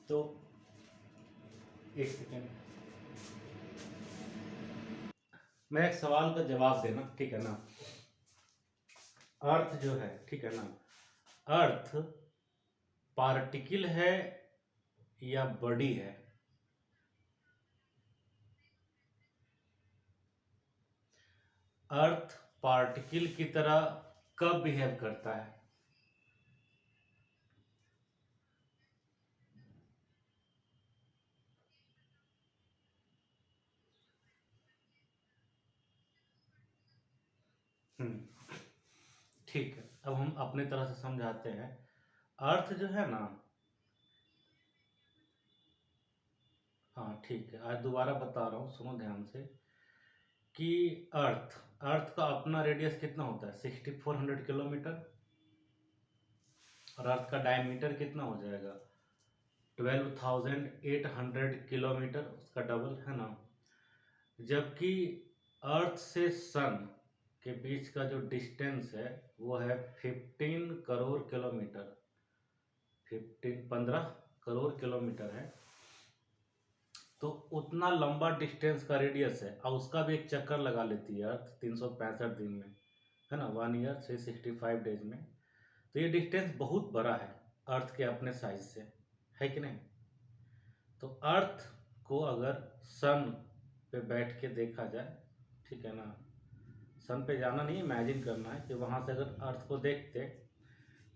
तो एक सेकेंड, मैं एक सवाल का जवाब देना, ठीक है ना। अर्थ जो है, ठीक है ना, अर्थ पार्टिकल है या बॉडी है? अर्थ पार्टिकल की तरह कब बिहेव करता है? ठीक है, अब हम अपने तरह से समझाते हैं। अर्थ जो है ना, हाँ ठीक है, आज दोबारा बता रहा हूँ, सुनो ध्यान से कि अर्थ अर्थ का अपना रेडियस कितना होता है? 6400 किलोमीटर। और अर्थ का डायमीटर कितना हो जाएगा? 12,800 किलोमीटर, उसका डबल है ना। जबकि अर्थ से सन के बीच का जो डिस्टेंस है वो है 15 करोड़ किलोमीटर। 15 करोड़ किलोमीटर है। तो उतना लंबा डिस्टेंस का रेडियस है, और उसका भी एक चक्कर लगा लेती है अर्थ 365 दिन में, है ना, 1 ईयर 365 डेज में। तो ये डिस्टेंस बहुत बड़ा है अर्थ के अपने साइज से, है कि नहीं? तो अर्थ को अगर सन पे बैठ के देखा जाए, ठीक है ना, सन पे जाना नहीं, इमेजिन करना है कि वहाँ से अगर अर्थ को देखते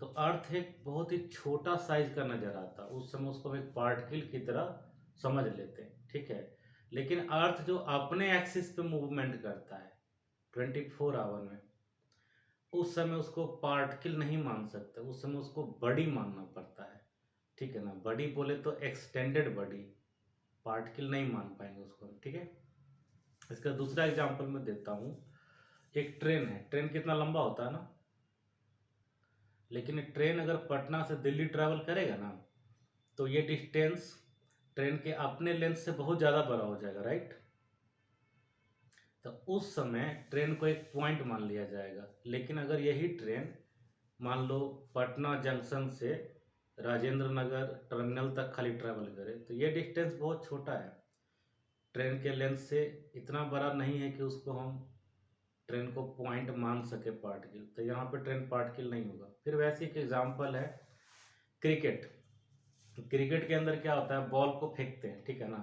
तो अर्थ एक बहुत ही छोटा साइज का नजर आता। उस समय उसको हम एक पार्टिकल की तरह समझ लेते हैं, ठीक है। लेकिन अर्थ जो अपने एक्सिस पे मूवमेंट करता है 24 आवर में, उस समय उसको पार्टिकल नहीं मान सकते, उस समय उसको बड़ी मानना पड़ता है, ठीक है ना। बड़ी बोले तो एक्सटेंडेड बड़ी, पार्टिकल नहीं मान पाएंगे उसको, ठीक है। इसका दूसरा एग्जांपल मैं देता हूँ। एक ट्रेन है, ट्रेन कितना लंबा होता है ना, लेकिन ट्रेन अगर पटना से दिल्ली ट्रैवल करेगा ना, तो ये डिस्टेंस ट्रेन के अपने लेंथ से बहुत ज़्यादा बड़ा हो जाएगा, राइट। तो उस समय ट्रेन को एक पॉइंट मान लिया जाएगा। लेकिन अगर यही ट्रेन मान लो पटना जंक्शन से राजेंद्र नगर टर्मिनल तक खाली ट्रैवल करे, तो ये डिस्टेंस बहुत छोटा है, ट्रेन के लेंथ से इतना बड़ा नहीं है कि उसको हम ट्रेन को पॉइंट मान सके पार्टिकल। तो यहाँ पे ट्रेन पार्टिकल नहीं होगा। फिर वैसे एक एग्जांपल है क्रिकेट। तो क्रिकेट के अंदर क्या होता है, बॉल को फेंकते हैं, ठीक है ना।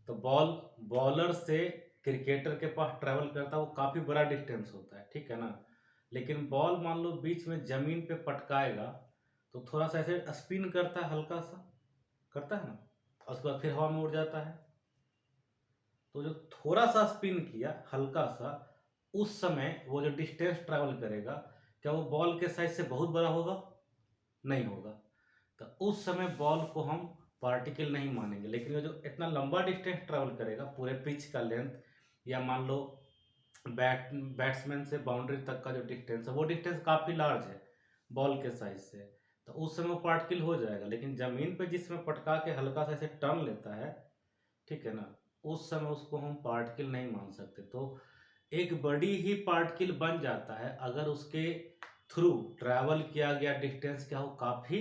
तो बॉल बॉलर से क्रिकेटर के पास ट्रैवल करता है, वो काफ़ी बड़ा डिस्टेंस होता है, ठीक है ना। लेकिन बॉल मान लो बीच में ज़मीन पे पटकाएगा, तो थोड़ा सा ऐसे स्पिन करता है, हल्का सा करता है ना, और उसके बाद फिर हवा में उड़ जाता है। तो जो थोड़ा सा स्पिन किया, हल्का सा, उस समय वो जो डिस्टेंस ट्रैवल करेगा, क्या वो बॉल के साइज से बहुत बड़ा होगा? नहीं होगा। तो उस समय बॉल को हम पार्टिकल नहीं मानेंगे। लेकिन वो जो इतना लंबा डिस्टेंस ट्रैवल करेगा, पूरे पिच का लेंथ, या मान लो बैट्समैन से बाउंड्री तक का जो डिस्टेंस है, वो डिस्टेंस काफ़ी लार्ज है बॉल के साइज से, तो उस समय वो पार्टिकल हो जाएगा। लेकिन ज़मीन पे जिसमें पटका के हल्का सा ऐसे टर्न लेता है, ठीक है ना, उस समय उसको हम पार्टिकल नहीं मान सकते। तो एक बड़ी ही पार्टिकल बन जाता है अगर उसके थ्रू ट्रैवल किया गया डिस्टेंस क्या हो, काफ़ी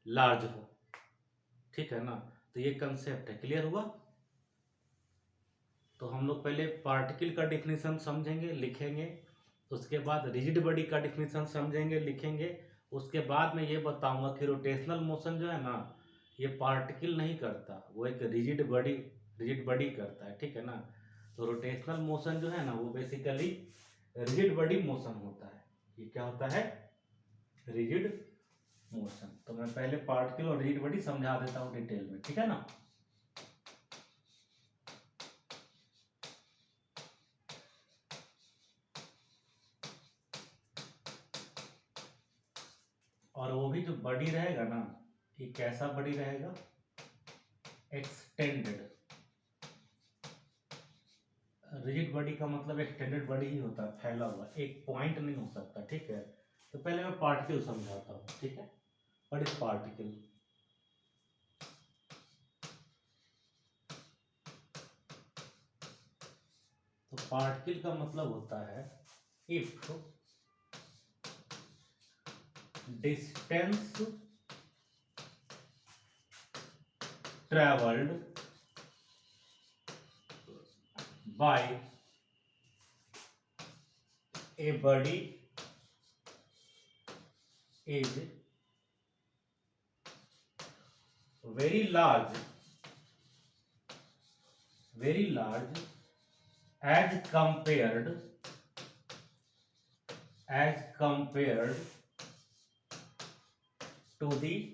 लार्ज हो, ठीक है ना। तो ये कंसेप्ट है, क्लियर हुआ? तो हम लोग पहले पार्टिकल का डिफिनीशन समझेंगे, लिखेंगे। उसके बाद रिजिड बॉडी का डिफिनीशन समझेंगे, लिखेंगे। उसके बाद मैं ये बताऊंगा कि रोटेशनल मोशन जो है ना, ये पार्टिकल नहीं करता, वो एक रिजिड बॉडी करता है, ठीक है ना। तो रोटेशनल मोशन जो है ना, वो बेसिकली रिजिड बॉडी मोशन होता है। ये क्या होता है? Rigid motion. तो मैं पहले पार्टिकल और रिजिड बॉडी समझा देता हूँ डिटेल में, ठीक है ना। और वो भी जो बॉडी रहेगा ना, ये कैसा बॉडी रहेगा? एक्सटेंडेड। रिजिड बॉडी का मतलब एक्सटेंडेड बॉडी ही होता है, फैला हुआ, एक पॉइंट नहीं हो सकता, ठीक है। तो पहले मैं पार्टिकल समझाता हूँ, ठीक है। What is particle? तो पार्टिकल का मतलब होता है if distance traveled by a body is very large as compared to the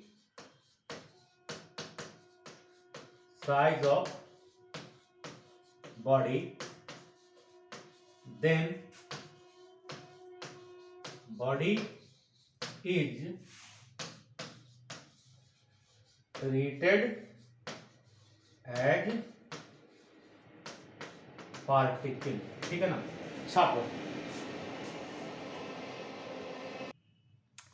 size of body, then body is treated as particle. ठीक है ना, छापो।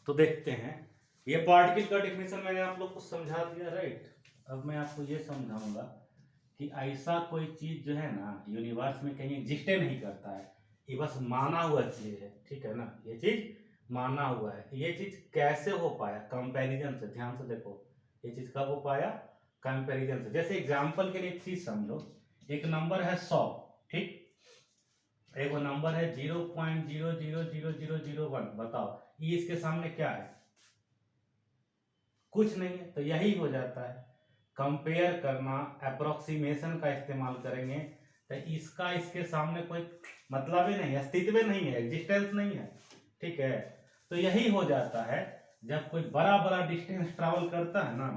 तो देखते हैं, ये पार्टिकल का डेफिनेशन मैंने आप लोग को समझा दिया, राइट। अब मैं आपको ये समझाऊंगा कि ऐसा कोई चीज जो है ना यूनिवर्स में कहीं एग्जिस्टे नहीं करता है, ये बस माना हुआ चीज है। ठीक है ना, ये चीज माना हुआ है। ये चीज कैसे हो पाया? कंपैरिजन से। ध्यान से देखो, ये चीज कब हो पाया? कंपैरिजन से। जैसे एग्जांपल के लिए एक चीज समझो, एक नंबर है 100, ठीक, एक वो नंबर है 0.000001। बताओ ये इसके सामने क्या है? कुछ नहीं है। तो यही हो जाता है, कंपेयर करना, अप्रोक्सीमेशन का इस्तेमाल करेंगे तो इसका इसके सामने कोई मतलब ही नहीं है, अस्तित्व नहीं है, एग्जिस्टेंस नहीं है। ठीक है, तो यही हो जाता है जब कोई बड़ा बड़ा डिस्टेंस ट्रैवल करता है ना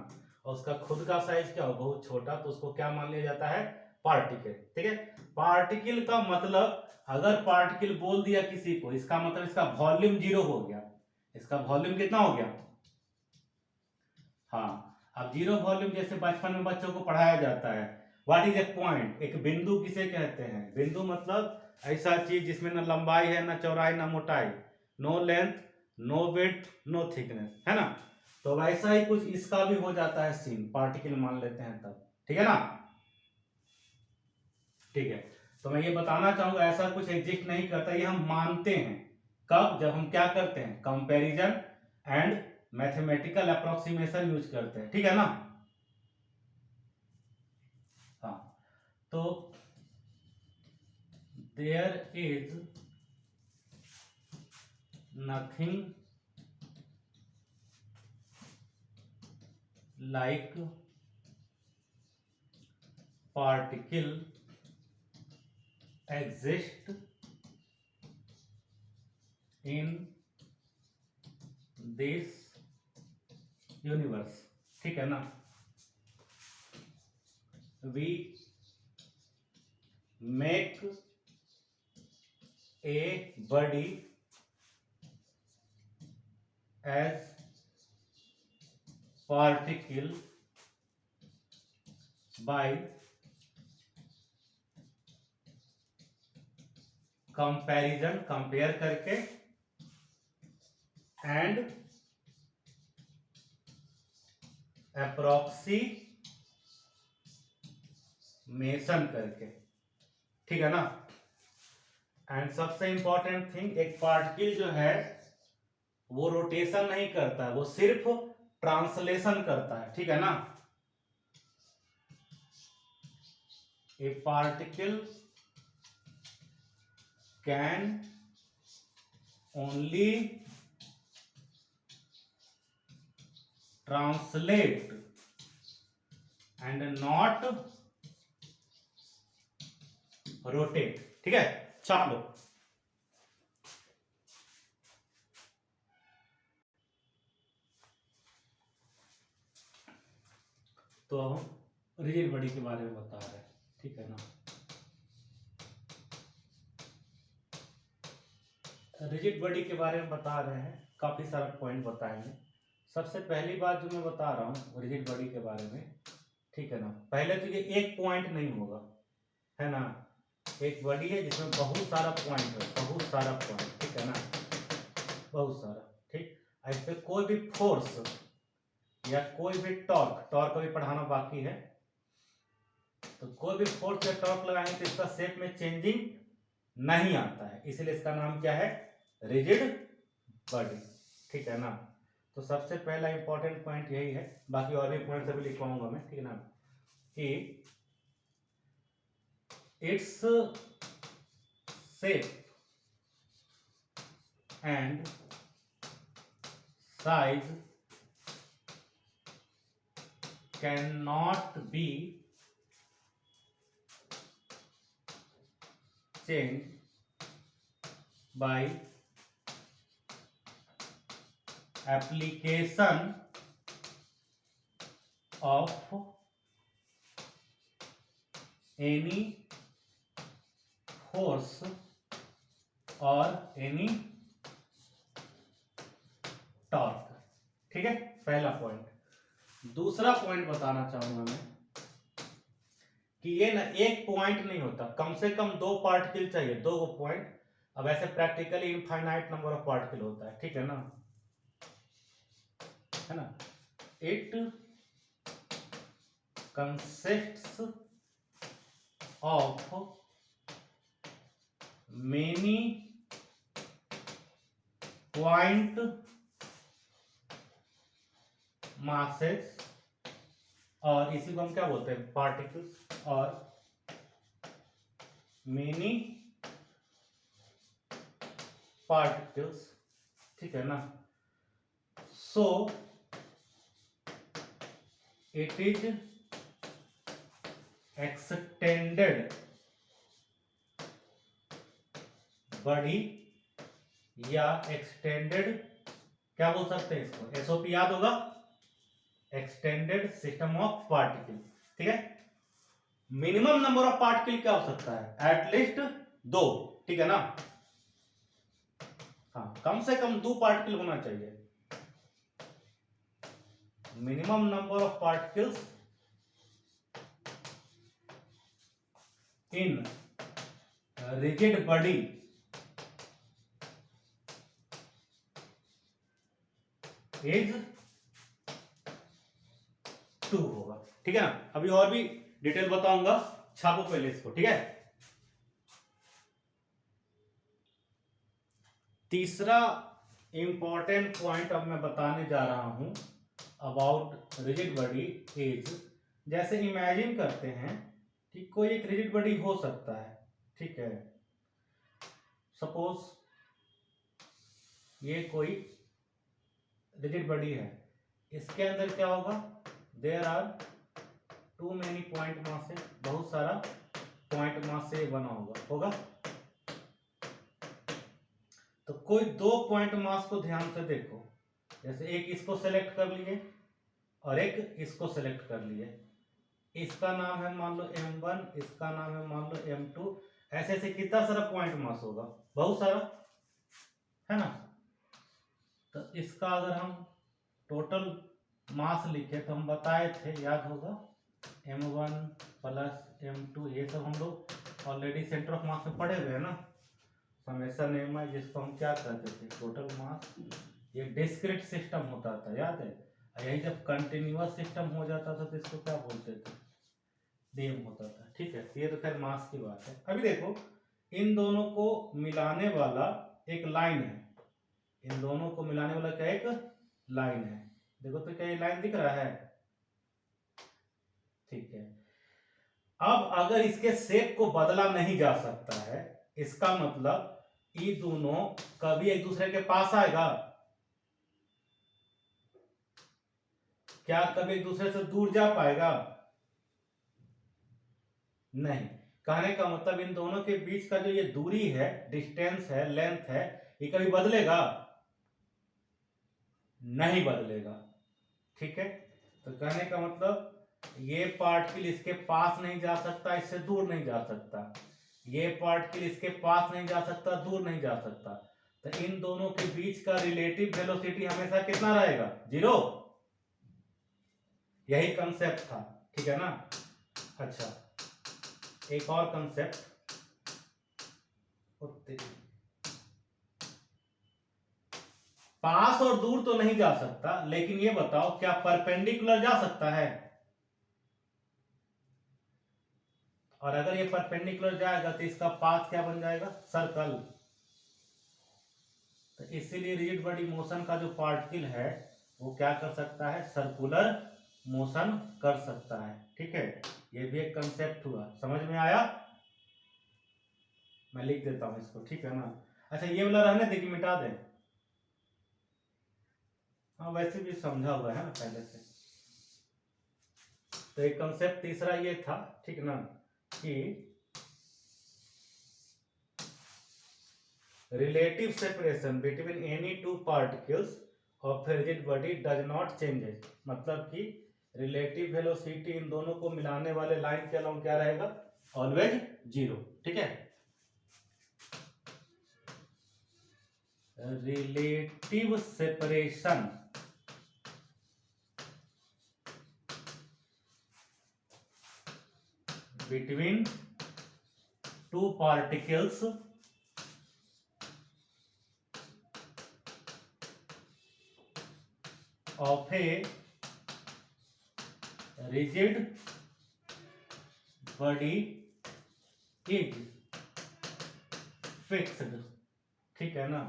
और उसका खुद का साइज क्या हो, बहुत छोटा, तो उसको क्या मान लिया जाता है? पार्टिकल। ठीक है, पार्टिकल का मतलब, अगर पार्टिकल बोल दिया किसी को, इसका मतलब इसका वॉल्यूम 0 हो गया। इसका वॉल्यूम कितना हो गया? हाँ, अब 0 वॉल्यूम जैसे बचपन में बच्चों को पढ़ाया जाता है, व्हाट इज ए पॉइंट? एक बिंदु किसे कहते हैं? बिंदु मतलब ऐसा चीज जिसमें ना लंबाई है, ना चौड़ाई, ना मोटाई, no length, no width, no thickness, है ना। तो वैसा ही कुछ इसका भी हो जाता है सीन, पार्टिकल मान लेते हैं तब। ठीक है ना, ठीक है। तो मैं ये बताना चाहूंगा ऐसा कुछ एग्जिस्ट नहीं करता, ये हम मानते हैं। कब? जब हम क्या करते हैं? Comparison and mathematical approximation use करते हैं। ठीक है ना। हाँ, तो there is nothing like particle exist in this universe. ठीक है ना, we make a body as particle by comparison, compare करके, एंड अप्रोक्सीमेशन करके। ठीक है ना। एंड सबसे इंपॉर्टेंट थिंग, एक पार्टिकल जो है वो रोटेशन नहीं करता है, वो सिर्फ ट्रांसलेशन करता है। ठीक है ना, ए particle can only translate and not rotate. ठीक है, छाप लो। तो हम रिजिड बॉडी के बारे में बता रहे हैं। ठीक है ना, रिजिड बॉडी के बारे में बता रहे हैं, काफी सारा पॉइंट बताएंगे। सबसे पहली बात जो मैं बता रहा हूँ रिजिड बॉडी के बारे में, ठीक है ना, पहले तो ये एक पॉइंट नहीं होगा, है ना। एक बॉडी है जिसमें बहुत सारा पॉइंट है, बहुत सारा पॉइंट। ठीक है ना, बहुत सारा। ठीक, इस पे कोई भी फोर्स या कोई भी टॉर्क, टॉर्क अभी पढ़ाना बाकी है, तो कोई भी फोर्स या टॉर्क लगाएंगे तो इसका शेप में चेंजिंग नहीं आता है, इसलिए इसका नाम क्या है? Rigid body. ठीक है ना, तो सबसे पहला इंपॉर्टेंट पॉइंट यही है, बाकी और भी पॉइंट अभी लिखवाऊंगा मैं। ठीक है ना, कि its shape and size cannot be changed by application of any force or any torque. ठीक है, पहला पॉइंट। दूसरा पॉइंट बताना चाहूंगा मैं कि ये ना एक पॉइंट नहीं होता, कम से कम दो पार्टिकल चाहिए, दो पॉइंट। अब ऐसे practically infinite number of particle होता है, ठीक है ना, है ना। It consists of many point masses, और इसी को हम क्या बोलते हैं, पार्टिकल्स, और मेनी पार्टिकल्स, ठीक है ना। So it is extended body, या एक्सटेंडेड क्या बोल सकते हैं इसको, एसओपी याद होगा, एक्सटेंडेड सिस्टम ऑफ पार्टिकल। ठीक है, मिनिमम नंबर ऑफ पार्टिकल क्या हो सकता है, एटलीस्ट दो, ठीक है ना। हाँ, कम से कम दो पार्टिकल होना चाहिए। Minimum number of particles in rigid body is 2 होगा, ठीक है ना। अभी और भी डिटेल बताऊंगा, छापो पहले इसको, ठीक है। तीसरा इंपॉर्टेंट पॉइंट अब मैं बताने जा रहा हूं अबाउट रिजिड बॉडी इज, जैसे इमेजिन करते हैं कि कोई एक रिजिड बॉडी हो सकता है, ठीक है। सपोज ये कोई रिजिड बॉडी है, इसके अंदर क्या होगा, there are too many point mass से, बहुत सारा पॉइंट मास से बना होगा। तो कोई दो पॉइंट मास को ध्यान से देखो, जैसे एक इसको सेलेक्ट कर लिए और एक इसको सेलेक्ट कर लिए, इसका नाम है मान लो m1, इसका नाम है मान लो m2, ऐसे ऐसे कितना सारा पॉइंट मास होगा, बहुत सारा, है ना। तो इसका अगर हम टोटल मास लिखे तो हम बताए थे, याद होगा, m1 प्लस m2, ये सब हम लोग ऑलरेडी सेंटर ऑफ मास में पढ़े हुए हैं ना। समेशन m है, जिसको हम क्या कहते थे, टोटल मास। ये डिस्क्रीट सिस्टम होता था, याद है। यही जब कंटिन्यूअस सिस्टम हो जाता था तो इसको क्या बोलते थे, डीएम होता था, ठीक है। ये तो खैर मास की बात है। अभी देखो, इन दोनों को मिलाने वाला एक लाइन है, इन दोनों को मिलाने वाला क्या एक लाइन है, देखो तो क्या ये लाइन दिख रहा है, ठीक है। अब अगर इसके शेप को बदला नहीं जा सकता है, इसका मतलब ये दोनों कभी एक दूसरे के पास आएगा, क्या कभी एक दूसरे से दूर जा पाएगा, नहीं। कहने का मतलब इन दोनों के बीच का जो ये दूरी है, डिस्टेंस है, लेंथ है, ये कभी बदलेगा, नहीं बदलेगा, ठीक है। तो कहने का मतलब ये पार्टिकल इसके पास नहीं जा सकता, इससे दूर नहीं जा सकता, ये पार्टिकल इसके पास नहीं जा सकता, दूर नहीं जा सकता। तो इन दोनों के बीच का रिलेटिव वेलोसिटी हमेशा कितना रहेगा, 0। यही कंसेप्ट था, ठीक है ना। अच्छा, एक और कंसेप्ट, पास और दूर तो नहीं जा सकता, लेकिन ये बताओ क्या परपेंडिकुलर जा सकता है, और अगर ये परपेंडिकुलर जाएगा तो इसका पाथ क्या बन जाएगा, सर्कल। तो इसीलिए रिजिड बॉडी मोशन का जो पार्टिकल है वो क्या कर सकता है, सर्कुलर मोशन कर सकता है। ठीक है, ये भी एक कंसेप्ट हुआ, समझ में आया? मैं लिख देता हूं इसको, ठीक है ना। अच्छा ये वाला रहने दे कि मिटा दें? हाँ वैसे भी समझा हुआ है ना पहले से। तो एक कंसेप्ट तीसरा ये था, ठीक ना, कि relative separation between any two particles of rigid body does not changes. मतलब कि रिलेटिव वेलोसिटी इन दोनों को मिलाने वाले लाइन के अलाउंग क्या रहेगा? Always zero. ठीक है, relative separation between two particles of a rigid body is fixed। ठीक है ना,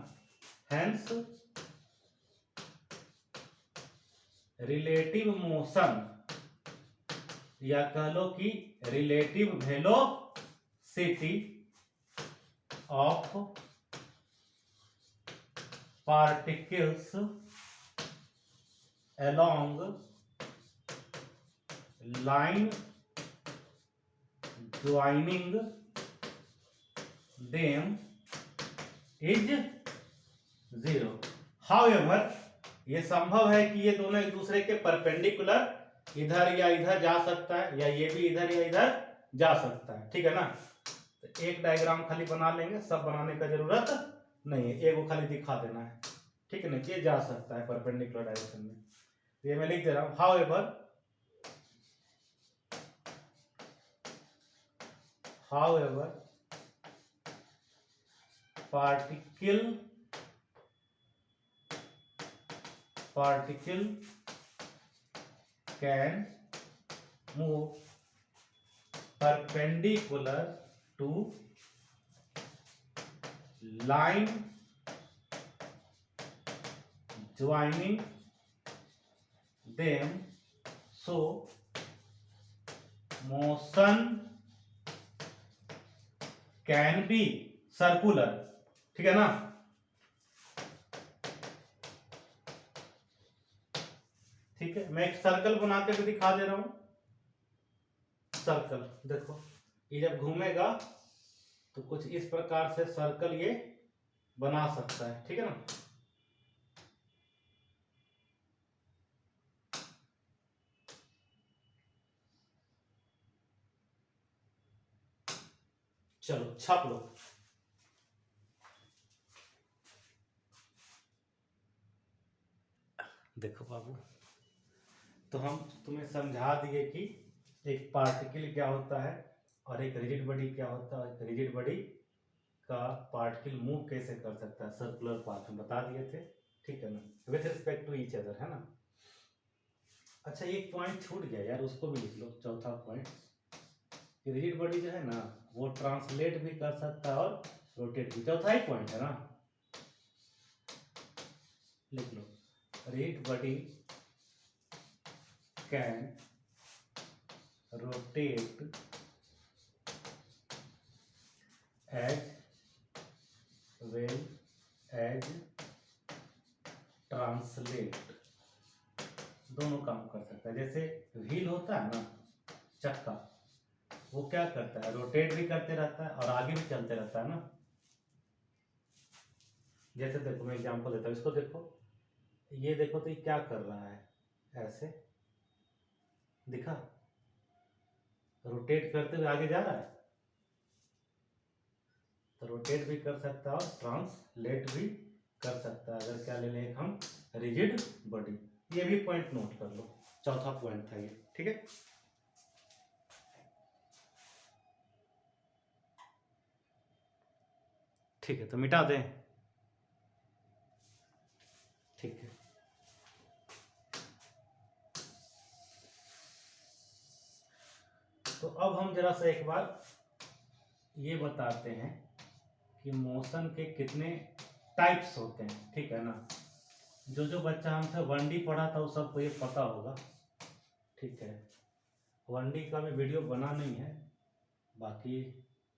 hence रिलेटिव मोशन या कह लो कि relative velocity of particles along line joining them is zero। However, ये संभव है कि ये दोनों एक दूसरे के परपेंडिकुलर इधर या इधर जा सकता है, या ये भी इधर या इधर जा सकता है। ठीक है ना, तो एक डायग्राम खाली बना लेंगे, सब बनाने का जरूरत नहीं है, एक को खाली दिखा देना है। ठीक है ना, ये जा सकता है परपेंडिकुलर डायरेक्शन में। ये मैं लिख दे रहा हूं, however particle can move perpendicular to line joining them, so motion can be circular। ठीक है ना, ठीक है, मैं एक सर्कल बना के भी दिखा दे रहा हूं। सर्कल देखो, ये जब घूमेगा तो कुछ इस प्रकार से सर्कल ये बना सकता है। ठीक है ना, चलो छाप लो। देखो बाबू, तो हम तुम्हें समझा दिए कि एक पार्टिकल क्या होता है और एक रिजिड बॉडी क्या होता है। एक रिजिड बॉडी का पार्टिकल मूव कैसे कर सकता है, सर्कुलर पाथ में बता दिए थे। ठीक है ना, with respect to each other, है ना। अच्छा एक पॉइंट छूट गया यार, उसको भी लिख लो, चौथा पॉइंट। रिजिड बॉडी जो है ना वो ट्रांसलेट भी कर सकता है और रोटेट भी, चौथा ही पॉइंट है ना, लिख लो। Rigid body can rotate as well as translate, दोनों काम कर सकता है। जैसे व्हील होता है ना, चक्का, वो क्या करता है, रोटेट भी करते रहता है और आगे भी चलते रहता है ना। जैसे देखो मैं एग्जांपल देता हूँ, इसको देखो, ये देखो तो ये क्या कर रहा है, ऐसे दिखा, रोटेट करते हुए आगे जा रहा है। तो रोटेट भी कर सकता है और ट्रांसलेट भी कर सकता है। अगर क्या ले लें हम, रिजिड बॉडी। ये भी पॉइंट नोट कर लो, चौथा पॉइंट था ये। ठीक है, ठीक है, तो मिटा दें। ठीक है, तो अब हम जरा सा एक बार ये बताते हैं कि मोशन के कितने टाइप्स होते हैं। ठीक है ना, जो जो बच्चा हमसे 1D पढ़ा था वो सबको ये पता होगा। ठीक है। 1D का भी वीडियो बना नहीं है, बाकी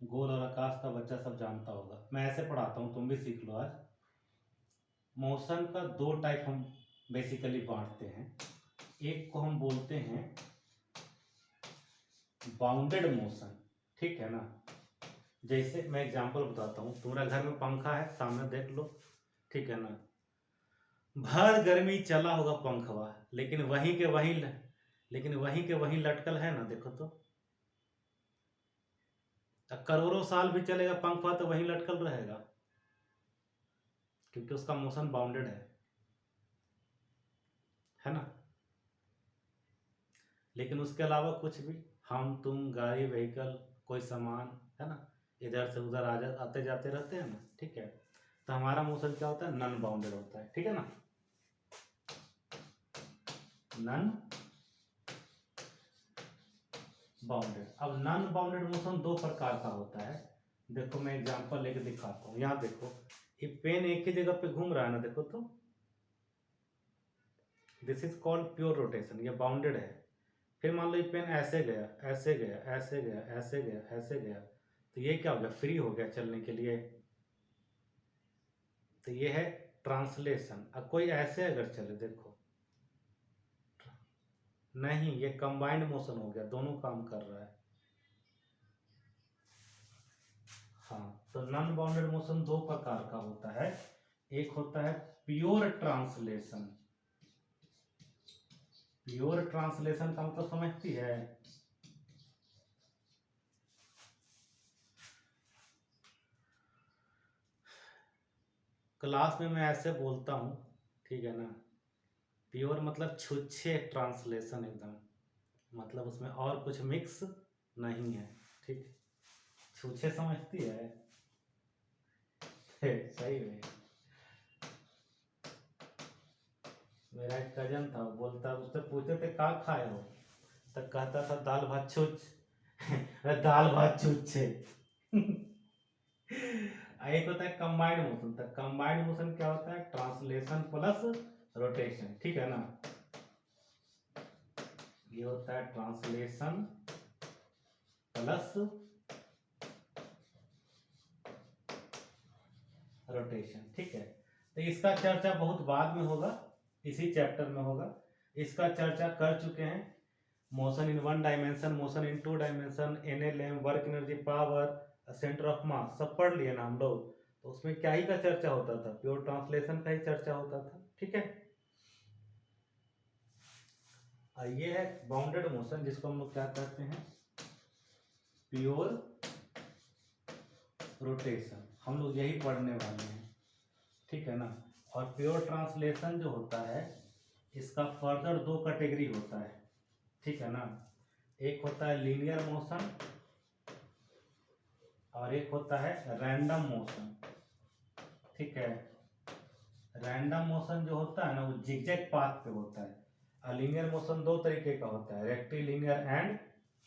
गोल और आकाश का बच्चा सब जानता होगा। मैं ऐसे पढ़ाता हूँ, तुम भी सीख लो आज। मोशन का दो टाइप हम बेसिकली बांटते हैं। एक को हम बोलते हैं बाउंडेड मोशन, ठीक है ना। जैसे मैं एग्जांपल बताता हूँ, तुम्हारा घर में पंखा है, सामने देख लो, ठीक है ना। भर गर्मी चला होगा पंखवा, लेकिन वहीं के वहीं लटकल है ना, देखो तो। करोड़ों साल भी चलेगा पंखवा तो वहीं लटकल रहेगा, क्योंकि उसका मोशन बाउंडेड है ना। लेकिन उसके अलावा कुछ भी, हम तुम गाड़ी व्हीकल कोई सामान, है ना, इधर से उधर आते जाते रहते हैं ना, ठीक है। तो हमारा मोशन क्या होता है, नॉन बाउंडेड होता है, ठीक है ना। Non bounded. अब नॉन बाउंडेड मोशन दो प्रकार का होता है। देखो मैं एग्जांपल लेके दिखाता हूँ। यहाँ देखो, ये पेन एक ही जगह पे घूम रहा है ना, देखो तो। This is called pure rotation, ये बाउंडेड है। फिर मान लो ये पेन ऐसे गया, ऐसे गया, ऐसे गया, ऐसे गया, ऐसे गया, तो ये क्या हो गया, फ्री हो गया चलने के लिए। तो ये है ट्रांसलेशन। अब कोई ऐसे अगर चले, देखो, नहीं, ये कंबाइंड मोशन हो गया, दोनों काम कर रहा है। हाँ, तो नॉन बाउंडेड मोशन दो प्रकार का होता है। एक होता है प्योर ट्रांसलेशन। प्योर ट्रांसलेशन का मतलब समझती है। क्लास में मैं ऐसे बोलता हूँ, ठीक है ना। प्योर मतलब छुच्छे ट्रांसलेशन, एकदम, मतलब उसमें और कुछ मिक्स नहीं है, ठीक। छुच्छे समझती है। सही है। मेरा एक कजन था, बोलता, उससे पूछते थे का खाए हो, तो कहता था दाल भात छुच्छ। दाल भात छुच्छे। एक होता है कंबाइंड मोशन। तो कंबाइंड मोशन क्या होता है, ट्रांसलेशन प्लस रोटेशन, ठीक है ना। ये होता है ट्रांसलेशन प्लस रोटेशन, ठीक है। तो इसका चर्चा बहुत बाद में होगा, इसी चैप्टर में होगा। इसका चर्चा कर चुके हैं। Motion in one dimension, motion in two dimension, NLM, work energy, power, centre of mass, सब पढ़ लिए ना हम लोग। तो उसमें क्या ही का चर्चा होता था, प्योर ट्रांसलेशन का ही चर्चा होता था, ठीक है। ये है बाउंडेड मोशन, जिसको हम लोग क्या कहते हैं, प्योर रोटेशन। हम लोग यही पढ़ने वाले हैं, ठीक है ना। और प्योर ट्रांसलेशन जो होता है, इसका फर्दर दो कैटेगरी होता है, ठीक है ना। एक होता है लीनियर मोशन और एक होता है रैंडम मोशन, ठीक है। रैंडम मोशन जो होता है ना, वो जिगजैग पाथ पे होता है। और लीनियर मोशन दो तरीके का होता है, रेक्टिलिनियर एंड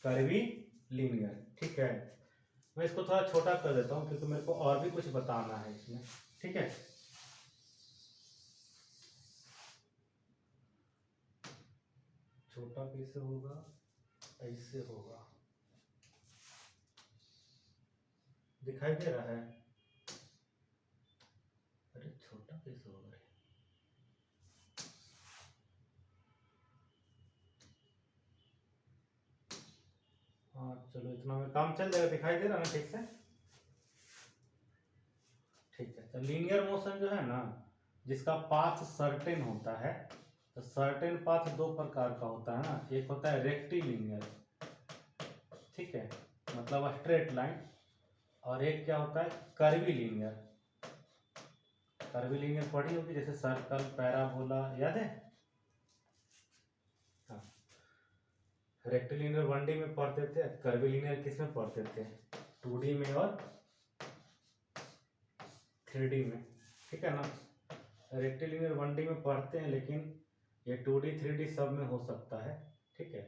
कर्वी लीनियर, ठीक है। मैं इसको थोड़ा छोटा कर देता हूँ, क्योंकि मेरे को और भी कुछ बताना है इसमें, ठीक है। छोटा कैसे होगा, ऐसे होगा, दिखाई दे रहा है। अरे छोटा कैसे होगा रे? हाँ चलो, इतना में काम चल जाएगा। दिखाई दे रहा है ठीक से, ठीक है। तो लीनियर मोशन जो है ना, जिसका पाथ सर्टेन होता है, तो सर्टेन पाथ दो प्रकार का होता है ना। एक होता है रेक्टिलिनियर, ठीक है, मतलब स्ट्रेट लाइन। और एक क्या होता है, कर्वीलिनियर। कर्वीलिनियर पढ़ी होगी, जैसे सर्कल, पैराबोला, याद है। हाँ, रेक्टिलिनियर 1D में पढ़ते थे, कर्वीलिनियर किस में पढ़ते थे, 2D में और 3D में, ठीक है ना। रेक्टिलिनियर 1D में पढ़ते हैं, लेकिन ये 2D 3D सब में हो सकता है, ठीक है।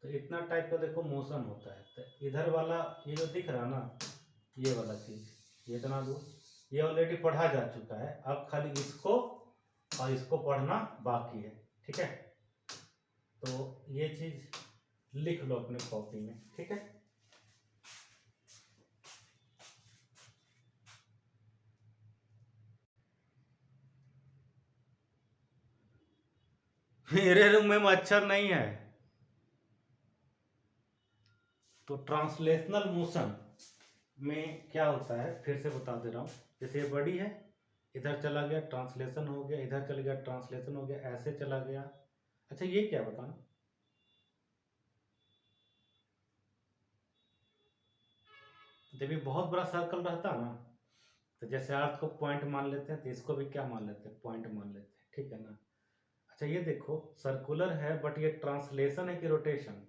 तो इतना टाइप का देखो मोशन होता है। तो इधर वाला ये जो दिख रहा ना, ये वाला चीज, ये इतना दूर, ये ऑलरेडी पढ़ा जा चुका है। अब खाली इसको और इसको पढ़ना बाकी है, ठीक है। तो ये चीज लिख लो अपने कॉपी में, ठीक है। मेरे रूम में मच्छर नहीं है। तो ट्रांसलेशनल मोशन में क्या होता है, फिर से बता दे रहा हूँ। जैसे ये बड़ी है, इधर चला गया ट्रांसलेशन हो गया, इधर चला गया ट्रांसलेशन हो गया, ऐसे चला गया। अच्छा ये क्या बताना, जब ये बहुत बड़ा सर्कल रहता है ना, तो जैसे अर्थ को पॉइंट मान लेते हैं, तो इसको भी क्या मान लेते हैं, पॉइंट मान लेते हैं, ठीक है ना। अच्छा ये देखो सर्कुलर है, बट ये ट्रांसलेशन है कि रोटेशन?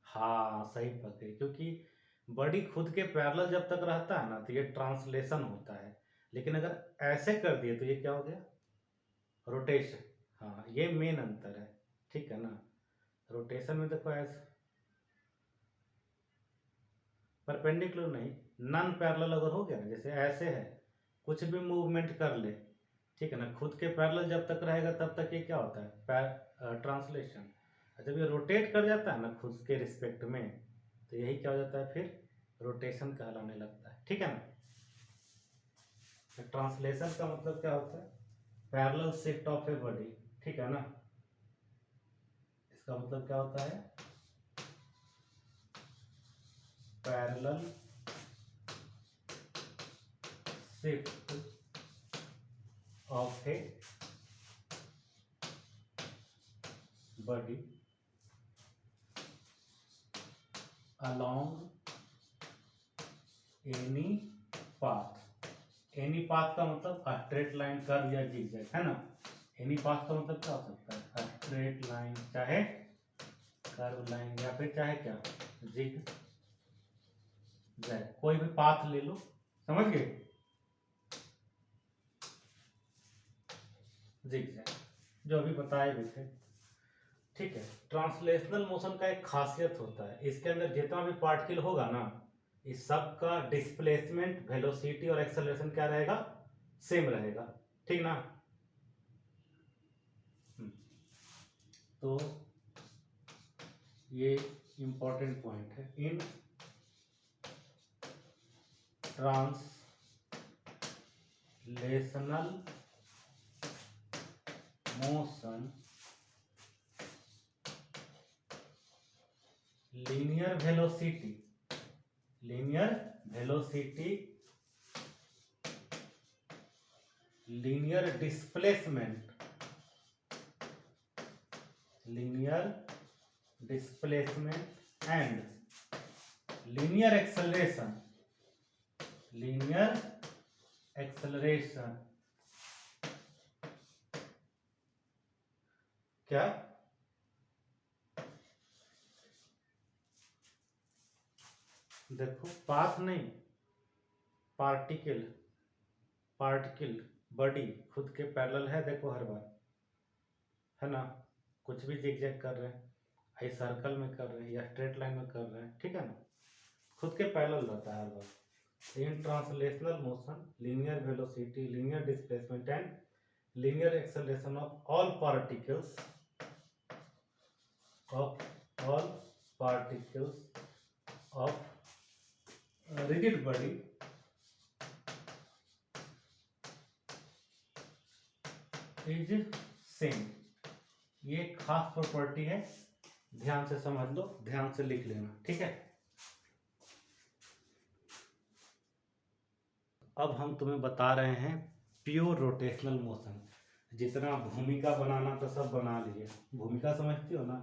हाँ सही पकड़े, क्योंकि बड़ी खुद के पैरेलल जब तक रहता है ना, तो ये ट्रांसलेशन होता है। लेकिन अगर ऐसे कर दिए तो ये क्या हो गया, रोटेशन। हाँ ये मेन अंतर है, ठीक है ना। रोटेशन में देखो ऐसे परपेंडिकुलर नहीं, नॉन पैरेलल अगर हो गया ना, जैसे ऐसे है, कुछ भी मूवमेंट कर ले, ठीक है ना, खुद के पैरेलल जब तक रहेगा तब तक ये क्या होता है, ट्रांसलेशन। जब ये रोटेट कर जाता है ना खुद के रिस्पेक्ट में, तो यही क्या हो जाता है, फिर रोटेशन कहलाने लगता है, ठीक है ना। ट्रांसलेशन का मतलब क्या होता है, parallel shift of a body, ठीक है ना। इसका मतलब क्या होता है, parallel shift of a body along any path. Any path का मतलब स्ट्रेट लाइन, कर्व या जिगजैग, है ना। एनी पाथ का मतलब क्या हो सकता है, स्ट्रेट लाइन, चाहे कर्व लाइन, या फिर चाहे क्या, जिग जैग, कोई भी पाथ ले लो, समझ गए, जिग जैग, जो अभी बताए भी थे, ठीक है। ट्रांसलेशनल मोशन का एक खासियत होता है, इसके अंदर जितना भी पार्टिकल होगा ना, इस सब का डिस्प्लेसमेंट, वेलोसिटी और एक्सेलरेशन क्या रहेगा, सेम रहेगा, ठीक ना। तो ये इंपॉर्टेंट पॉइंट है, इन translational motion linear velocity, linear velocity, linear displacement, linear displacement and linear acceleration, linear acceleration क्या, देखो पाथ नहीं, पार्टिकल, पार्टिकल बॉडी खुद के पैरेलल है, देखो हर बार, है ना। कुछ भी जिगजैग कर रहे हैं, ये सर्कल में कर रहे हैं या स्ट्रेट लाइन में कर रहे हैं, ठीक है ना, खुद के पैरेलल रहता है हर बार। In translational motion linear velocity, linear displacement and linear acceleration of all particles, of all particles of rigid body is same. ये एक खास प्रॉपर्टी है, ध्यान से समझ लो, ध्यान से लिख लेना, ठीक है। अब हम तुम्हें बता रहे हैं प्योर रोटेशनल मोशन। जितना भूमिका बनाना तो सब बना लिए, भूमिका समझती हो ना,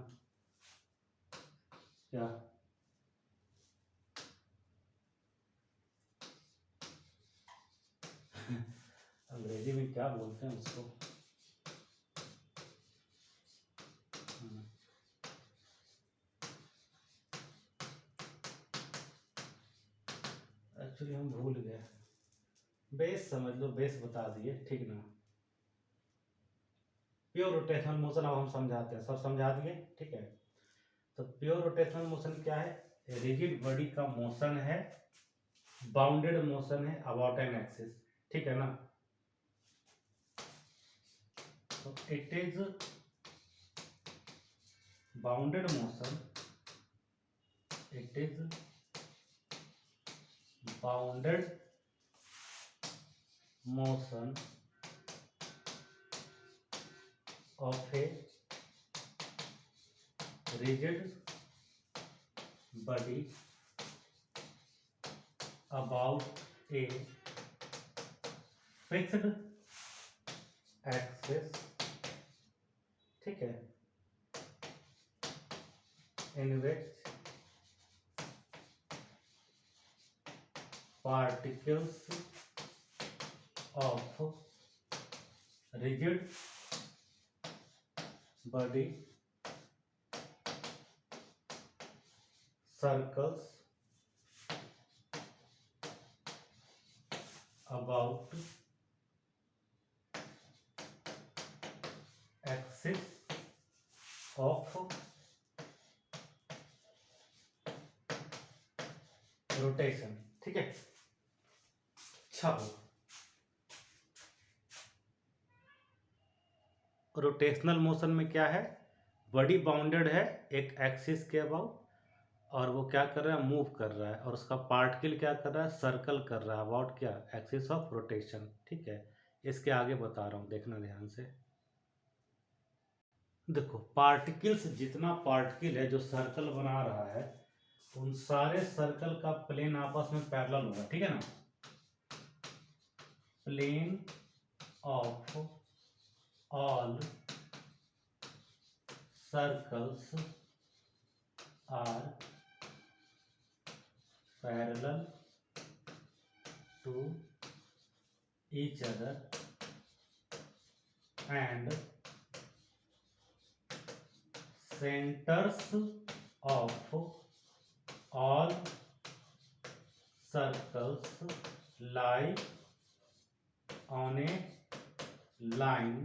क्या, अंग्रेजी में क्या बोलते हैं उसको, एक्चुअली हम भूल गए, बेस समझ लो, बेस बता दिए, ठीक ना। प्योर रोटेशनल मोशन अब हम समझाते हैं, सब समझा दिए, ठीक है। तो प्योर रोटेशनल मोशन क्या है, रिजिड बॉडी का मोशन है, बाउंडेड मोशन है अबाउट एन एक्सिस, ठीक है ना। तो it is bounded motion, it is bounded motion of a rigid body about a fixed axis, ठीक है, in which particles of rigid body circles about axis of rotation, ठीक है। अच्छा, रोटेशनल मोशन में क्या है, बॉडी बाउंडेड है एक एक्सिस के अबाउट, और वो क्या कर रहा है, मूव कर रहा है, और उसका पार्टिकल क्या कर रहा है, सर्कल कर रहा है अबाउट क्या, एक्सिस ऑफ रोटेशन, ठीक है। इसके आगे बता रहा हूँ, देखना ध्यान से। देखो पार्टिकल्स, जितना पार्टिकल है जो सर्कल बना रहा है, उन सारे सर्कल का प्लेन आपस में पैरेलल होगा, ठीक है ना। Plane of all circles are parallel to each other and centers of all circles lie on a line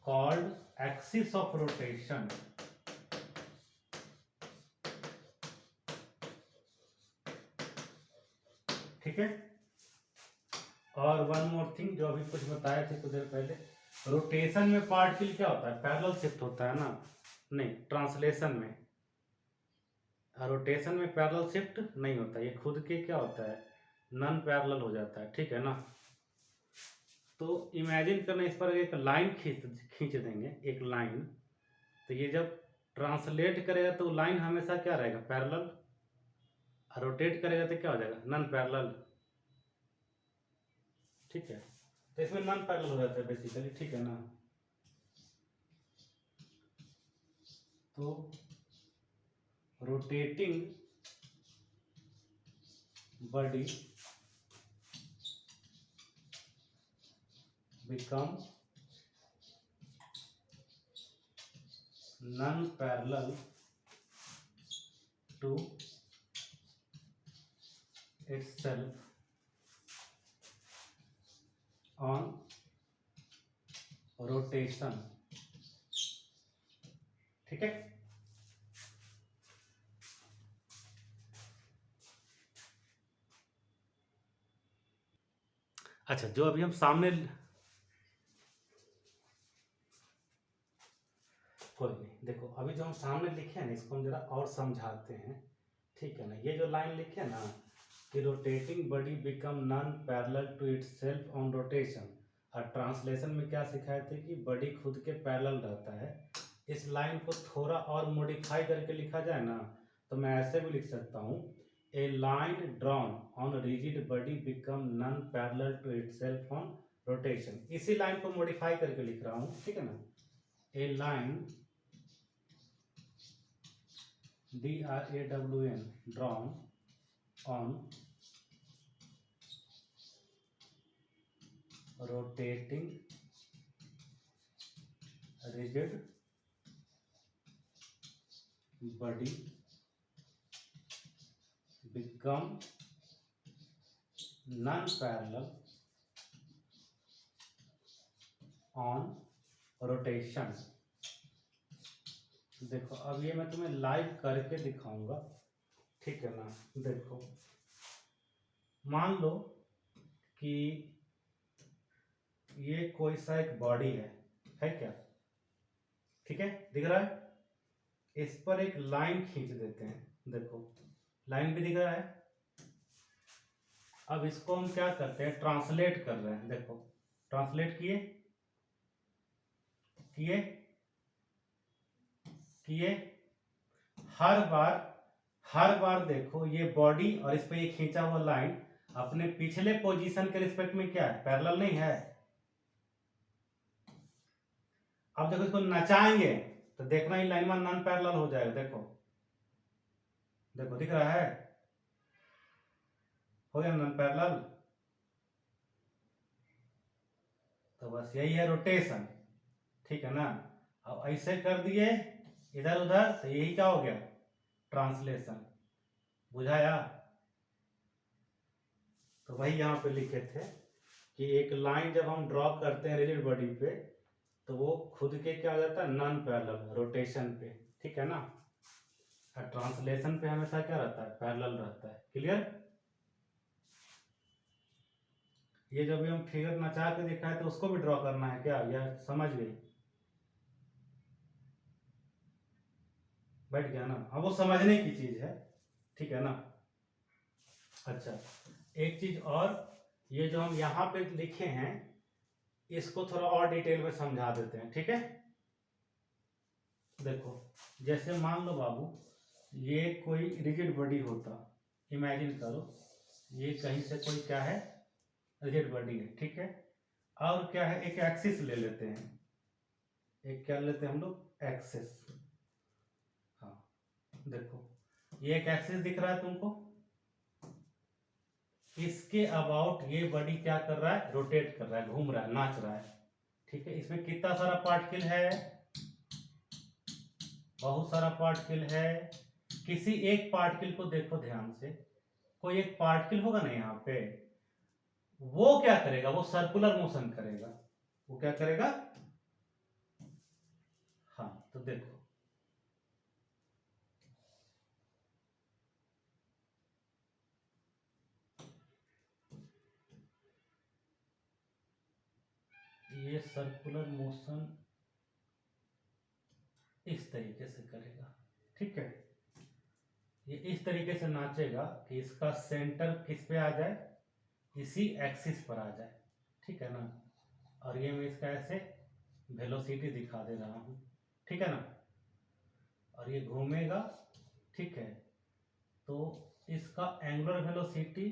called axis of rotation, ठीक है। और वन मोर थिंग, जो अभी कुछ बताए थे कुछ देर पहले, रोटेशन में पार्टिकल क्या होता है, पैरेलल शिफ्ट होता है ना, नहीं ट्रांसलेशन में, रोटेशन में पैरेलल शिफ्ट नहीं होता, ये खुद के क्या होता है, नॉन पैरेलल हो जाता है, ठीक है ना। तो इमेजिन करना, इस पर एक लाइन खींच देंगे, एक लाइन, तो ये जब ट्रांसलेट करेगा तो लाइन हमेशा क्या रहेगा, पैरेलल, रोटेट करेगा तो क्या हो जाएगा, नॉन पैरेलल, ठीक है। तो इसमें नॉन पैरेलल हो जाता है बेसिकली, ठीक है ना। तो rotating body become non-parallel to itself on rotation, ठीक है। अच्छा, जो अभी हम सामने, कोई नहीं, देखो अभी जो हम सामने लिखे हैं ना, इसको हम जरा और समझाते हैं, ठीक है ना। ये जो लाइन लिखे है ना कि rotating body become non parallel to itself on rotation, और ट्रांसलेशन में क्या सिखाए थे कि बॉडी खुद के पैरेलल रहता है। इस लाइन को थोड़ा और मॉडिफाई करके लिखा जाए ना, तो मैं ऐसे भी लिख सकता हूँ, a line drawn on rigid body become non parallel to itself on rotation. इसी लाइन को मॉडिफाई करके लिख रहा हूँ, ठीक है ना। A line DRAWN drawn on rotating rigid body become non-parallel on rotation। देखो अब ये मैं तुम्हें लाइव करके दिखाऊंगा, ठीक है ना। देखो मान लो कि ये कोई सा एक बॉडी है, है क्या? ठीक है, दिख रहा है? इस पर एक लाइन खींच देते हैं, देखो लाइन भी दिख रहा है। अब इसको हम क्या करते हैं, ट्रांसलेट कर रहे हैं, देखो ट्रांसलेट किए किए किए हर बार देखो ये बॉडी और इस पे ये खींचा हुआ लाइन अपने पिछले पोजीशन के रिस्पेक्ट में क्या है, पैरेलल नहीं है। अब देखो इसको नचाएंगे तो देखना ही लाइन में नॉन पैरेलल हो जाएगा, देखो देखो दिख रहा है, हो गया नॉन पैरेलल। तो बस यही है रोटेशन, ठीक है ना। अब ऐसे कर दिए इधर उधर तो यही क्या हो गया, ट्रांसलेशन। बुझाया? तो वही यहाँ पे लिखे थे कि एक लाइन जब हम ड्रॉ करते हैं रिजिड बॉडी पे तो वो खुद के क्या हो जाता है, नॉन पैरेलल रोटेशन पे, ठीक है ना। और ट्रांसलेशन पे हमेशा क्या रहता है, पैरेलल रहता है। क्लियर? ये जब भी हम फिगर नचा के दिखाए तो उसको भी ड्रॉ करना है क्या, यह समझ गई? बैठ गया ना? हाँ, वो समझने की चीज है, ठीक है ना। अच्छा, एक चीज और, ये जो हम यहाँ पे लिखे हैं इसको थोड़ा और डिटेल में समझा देते हैं, ठीक है। देखो जैसे मान लो बाबू ये कोई रिजिड बॉडी होता, इमेजिन करो ये कहीं से कोई क्या है, रिजिड बॉडी है, ठीक है। और क्या है, एक एक्सिस ले लेते हैं, एक क्या लेते हैं हम लोग, एक्सिस। हाँ देखो ये एक एक्सिस दिख रहा है तुमको, इसके अबाउट ये बॉडी क्या कर रहा है, रोटेट कर रहा है, घूम रहा है, नाच रहा है, ठीक है। इसमें कितना सारा पार्टिकल है, बहुत सारा पार्टिकल है। किसी एक पार्टिकल को देखो ध्यान से, कोई एक पार्टिकल होगा ना यहाँ पे, वो क्या करेगा, वो सर्कुलर मोशन करेगा। वो क्या करेगा, हाँ तो देखो ये सर्कुलर मोशन इस तरीके से करेगा, ठीक है। ये इस तरीके से नाचेगा कि इसका सेंटर किस पे आ जाए, इसी एक्सिस पर आ जाए, ठीक है ना। और ये मैं इसका ऐसे वेलोसिटी दिखा दे रहा हूँ, ठीक है ना। और ये घूमेगा, ठीक है। तो इसका एंगुलर वेलोसिटी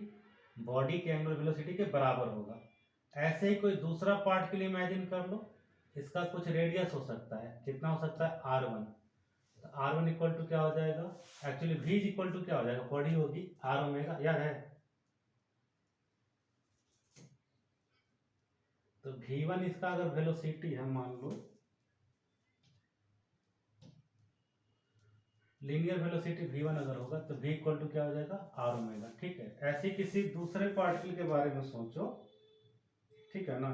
बॉडी के एंगुलर वेलोसिटी के बराबर होगा। ऐसे ही कोई दूसरा पार्ट के लिए इमेजिन कर लो, इसका कुछ रेडियस हो सकता है, कितना हो सकता है, r1। तो r1 इक्वल टू क्या हो जाएगा, एक्चुअली v इक्वल टू क्या हो जाएगा, बॉडी होगी r ओमेगा, याद है। तो v1 इसका अगर वेलोसिटी है, मान लो लीनियर वेलोसिटी v1 अगर होगा तो v इक्वल टू क्या हो जाएगा, r ओमेगा, ठीक है। ऐसे किसी दूसरे पार्टिकल के बारे में सोचो, ठीक है ना।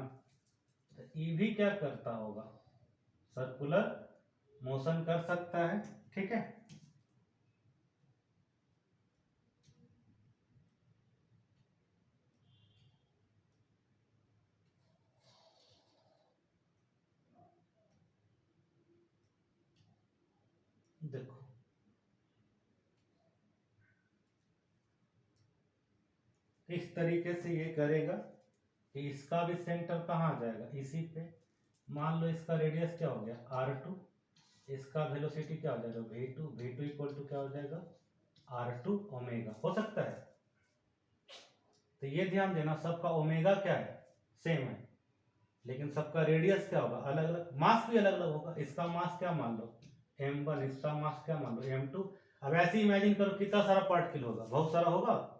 तो ये भी क्या करता होगा, सर्कुलर मोशन कर सकता है, ठीक है। देखो इस तरीके से ये करेगा कि इसका भी सेंटर कहाँ आ जाएगा, इसी पे। मान लो इसका रेडियस क्या हो गया, r2, इसका वेलोसिटी क्या हो जाएगा, v2 इक्वल टू क्या हो जाएगा, r2 ओमेगा, हो सकता है। तो ये ध्यान देना, सबका ओमेगा क्या है, सेम है, लेकिन सबका रेडियस क्या होगा, अलग अलग, मास भी अलग अलग होगा। इसका मास क्या मान लो, m1, इसका मास क्या मान लो, m2। अब ऐसे इमेजिन करो कितना सारा पार्टिकल होगा, बहुत सारा होगा।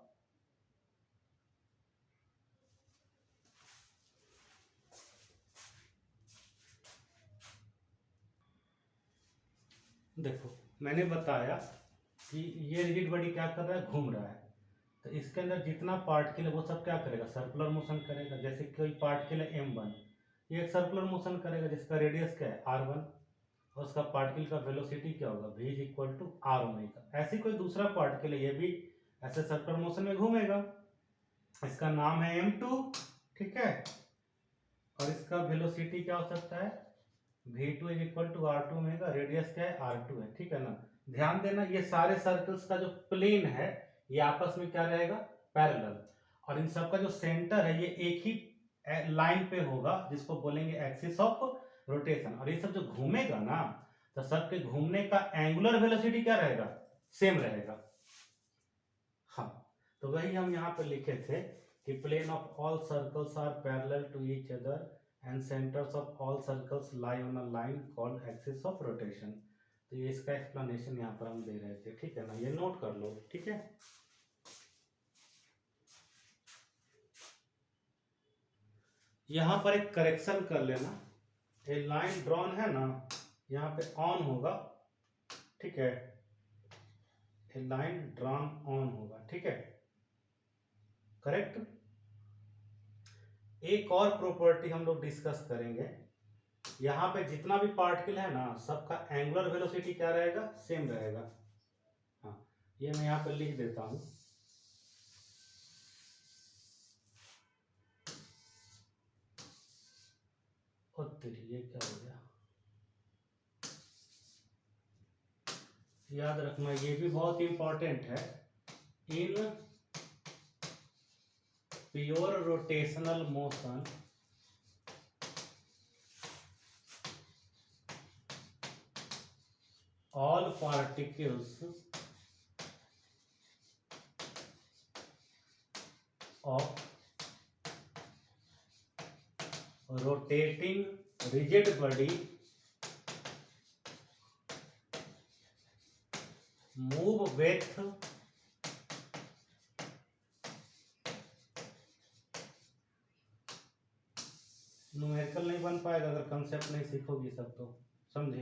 देखो मैंने बताया कि ये रिजिड बॉडी क्या कर रहा है, घूम रहा है। तो इसके अंदर जितना पार्टिकल है वो सब क्या करेगा, सर्कुलर मोशन करेगा। जैसे कोई पार्टिकल है m1, ये एक सर्कुलर मोशन करेगा जिसका रेडियस क्या है, r1, और उसका पार्टिकल का वेलोसिटी क्या होगा, v equal to r omega. ऐसे कोई दूसरा पार्टिकल है, ये भी ऐसे सर्कुलर मोशन में घूमेगा, इसका नाम है m2, ठीक है। और इसका वेलोसिटी क्या हो सकता है, V2 is equal to R2 omega, radius क्या है R2 है, ठीक है ना। ध्यान देना ये सारे सर्कल्स का जो प्लेन है ये आपस में क्या रहेगा, पैरेलल, और इन सब का जो सेंटर है ये एक ही लाइन पे होगा जिसको बोलेंगे एक्सिस ऑफ रोटेशन, और ये सब जो घूमेगा ना तो सबके घूमने का एंगुलर वेलोसिटी क्या रहेगा, सेम रहेगा। हाँ, तो वही हम यहाँ पे लिखे थे कि plane of all circles are parallel to each other and centres of all circles lie on a line called axis of rotation. तो ये इसका एक्सप्लेनेशन यहाँ पर हम दे रहे थे, ठीक है ना, ये नोट कर लो, ठीक है। यहाँ पर एक करेक्शन कर लेना, ये लाइन ड्रॉन है ना, यहाँ पे ऑन होगा, ठीक है, ये लाइन ड्रॉन ऑन होगा, ठीक है, करेक्ट। एक और प्रॉपर्टी हम लोग डिस्कस करेंगे, यहाँ पे जितना भी पार्टिकल है ना सबका एंगुलर वेलोसिटी क्या रहेगा, सेम रहेगा। हाँ, ये मैं यहाँ पे लिख देता हूँ। ये क्या हो गया, याद रखना ये भी बहुत इंपॉर्टेंट है। In pure rotational motion all particles of rotating rigid body move with numerical नहीं बन पाएगा अगर कंसेप्ट नहीं सीखोगी सब, तो समझे।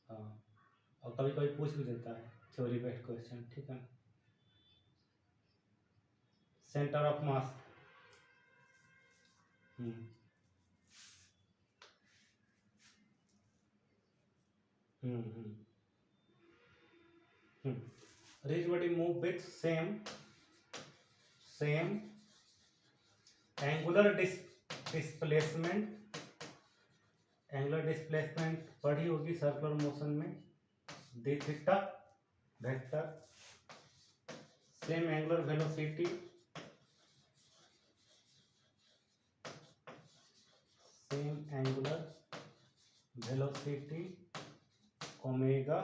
हाँ, और कभी कभी पूछ भी देता है थ्योरी बेस्ड क्वेश्चन, ठीक है। Centre of mass, ridge body move with same angular displacement, angular displacement पढ़ी होगी सर्कुलर मोशन में, D theta vector, same angular velocity, omega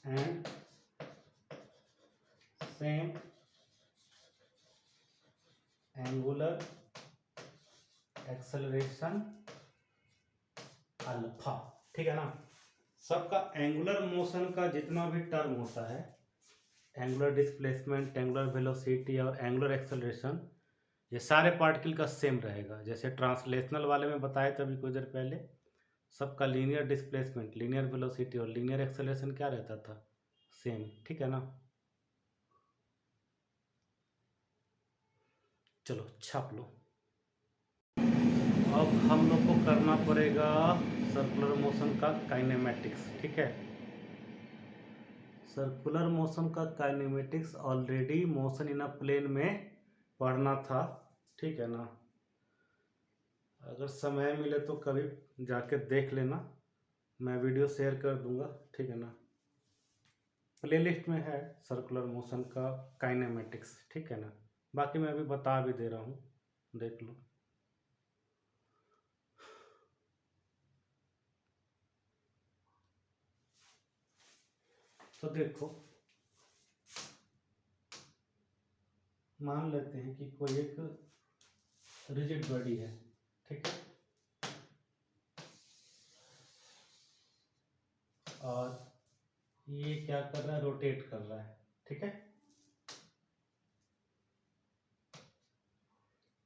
and same angular acceleration alpha, ठीक है ना। सबका एंगुलर मोशन का जितना भी टर्म होता है, एंगुलर डिस्प्लेसमेंट, एंगुलर वेलोसिटी और एंगुलर एक्सेलरेशन, ये सारे पार्टिकल का सेम रहेगा। जैसे ट्रांसलेशनल वाले में बताए थे अभी कुछ देर पहले, सबका लीनियर डिस्प्लेसमेंट, लीनियर वेलोसिटी और लीनियर एक्सेलरेशन क्या रहता था, सेम, ठीक है ना। चलो छाप लो। अब हम लोग को करना पड़ेगा सर्कुलर मोशन का काइनेमेटिक्स, ठीक है। सर्कुलर मोशन का kinematics already motion in a plane में पढ़ना था, ठीक है ना। अगर समय मिले तो कभी जाके देख लेना, मैं वीडियो शेयर कर दूंगा, ठीक है ना। प्लेलिस्ट में है सर्कुलर मोशन का काइनेमेटिक्स, ठीक है ना। बाकी मैं अभी बता भी दे रहा हूँ, देख लो। तो देखो, मान लेते हैं कि कोई एक रिजिड बॉडी है, ठीक है, और ये क्या कर रहा है, रोटेट कर रहा है, ठीक है।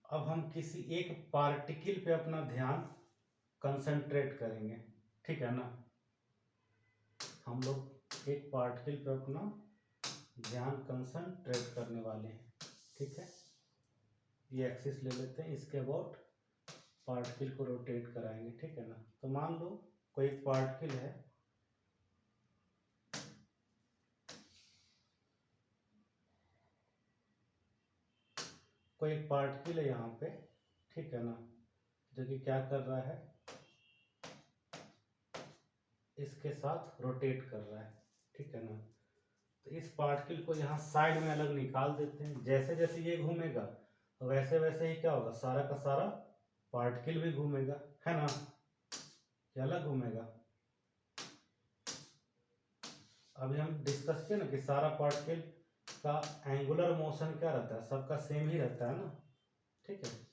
अब हम किसी एक पार्टिकल पे अपना ध्यान कंसंट्रेट करेंगे, ठीक है ना। हम लोग एक पार्टिकल पे अपना ध्यान कंसंट्रेट करने वाले हैं, ठीक है। ये एक्सिस ले लेते हैं, इसके अबाउट पार्टिकल को रोटेट कराएंगे, ठीक है ना। तो मान लो कोई पार्टिकल है, कोई एक पार्टिकल है यहाँ पे, ठीक है ना। जो कि क्या कर रहा है, इसके साथ रोटेट कर रहा है, ठीक है ना। तो इस पार्टिकल को यहाँ साइड में अलग निकाल देते हैं। जैसे जैसे ये घूमेगा वैसे वैसे ही क्या होगा, सारा का सारा पार्टिकल भी घूमेगा, है ना, ये अलग घूमेगा। अभी हम डिस्कस किए ना कि सारा पार्टिकल का एंगुलर मोशन क्या रहता है, सबका सेम ही रहता है ना, ठीक है।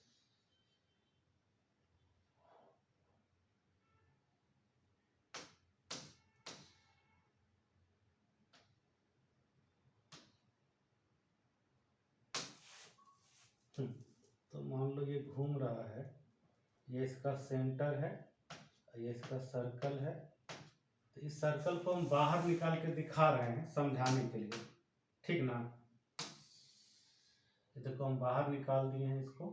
तो मान लो ये घूम रहा है, ये इसका सेंटर है, ये इसका सर्कल है। तो इस सर्कल को हम बाहर निकाल के दिखा रहे हैं समझाने के लिए, ठीक ना। ये देखो हम बाहर निकाल दिए हैं इसको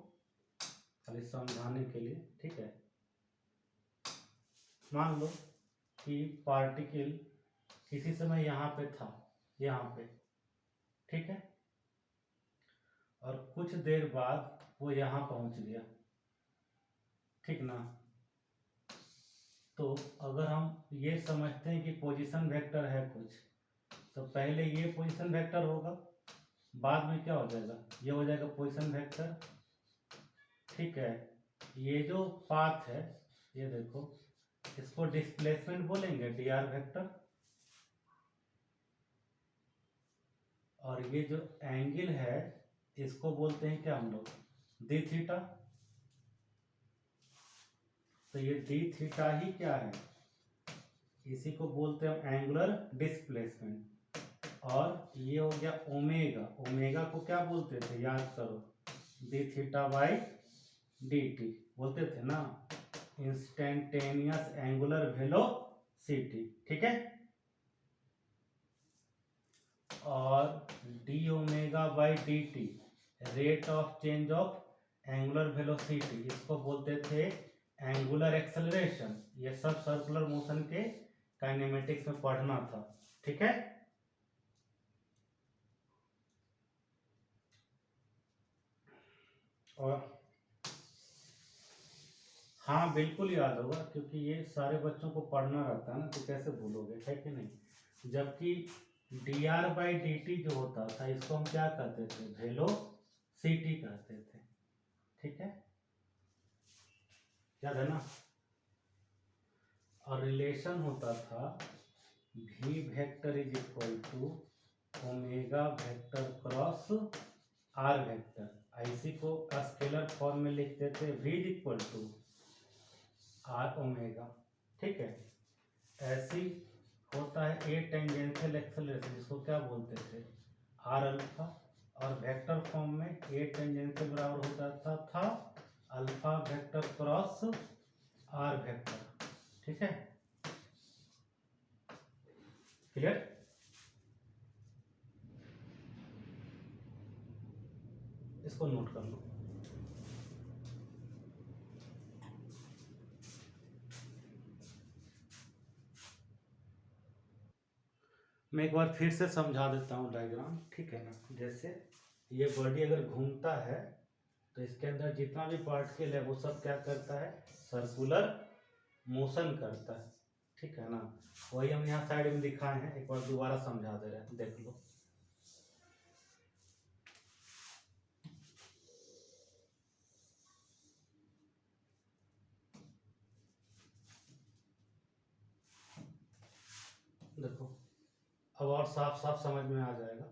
खाली समझाने के लिए, ठीक है। मान लो कि पार्टिकल किसी समय यहाँ पे था, यहाँ पे, ठीक है, और कुछ देर बाद वो यहाँ पहुँच गया, ठीक ना। तो अगर हम ये समझते हैं कि पोजीशन वेक्टर है कुछ, तो पहले ये पोजीशन वेक्टर होगा, बाद में क्या हो जाएगा, ये हो जाएगा पोजीशन वेक्टर, ठीक है। ये जो पाथ है, ये देखो, इसको डिस्प्लेसमेंट बोलेंगे, डी वेक्टर। और ये जो एंगल है इसको बोलते हैं क्या हम लोग, डी थीटा। तो ये डी थीटा ही क्या है, इसी को बोलते हैं एंगुलर डिस्प्लेसमेंट। और ये हो गया ओमेगा, ओमेगा को क्या बोलते थे, याद करो, D theta by D T बोलते थे ना, इंस्टेंटेनियस एंगुलर वेलोसिटी, ठीक है। और D omega by D T rate of change of angular velocity, इसको बोलते थे एंगुलर एक्सेलरेशन। ये सब सर्कुलर मोशन के काइनेमेटिक्स में पढ़ना था, ठीक है। और हाँ बिल्कुल याद होगा, क्योंकि ये सारे बच्चों को पढ़ना रहता है ना, तो कैसे भूलोगे, है कि नहीं। जबकि D R by D T जो होता था इसको हम क्या कहते थे, वेलोसिटी कहते थे, ठीक है, याद है ना। और रिलेशन होता था v vector is equal to omega vector cross R vector. इसी को स्केलर फॉर्म में लिखते थे, v is equal to R omega, ठीक है। ऐसी होता है ए टेंजेंशियल एक्सेलरेशन, जिसको क्या बोलते थे, आर अल्फा। और वेक्टर फॉर्म में ए टेंजेंशियल बराबर होता था alpha vector cross R vector, ठीक है, क्लियर। इसको नोट कर लो। मैं एक बार फिर से समझा देता हूँ डायग्राम, ठीक है ना। जैसे ये बॉडी अगर घूमता है तो इसके अंदर जितना भी पार्टिकल है वो सब क्या करता है, सर्कुलर मोशन करता है, ठीक है ना। वही हम यहाँ साइड में दिखाए हैं, एक बार दोबारा समझा दे रहे हैं, देख लो। देखो अब और साफ साफ समझ में आ जाएगा,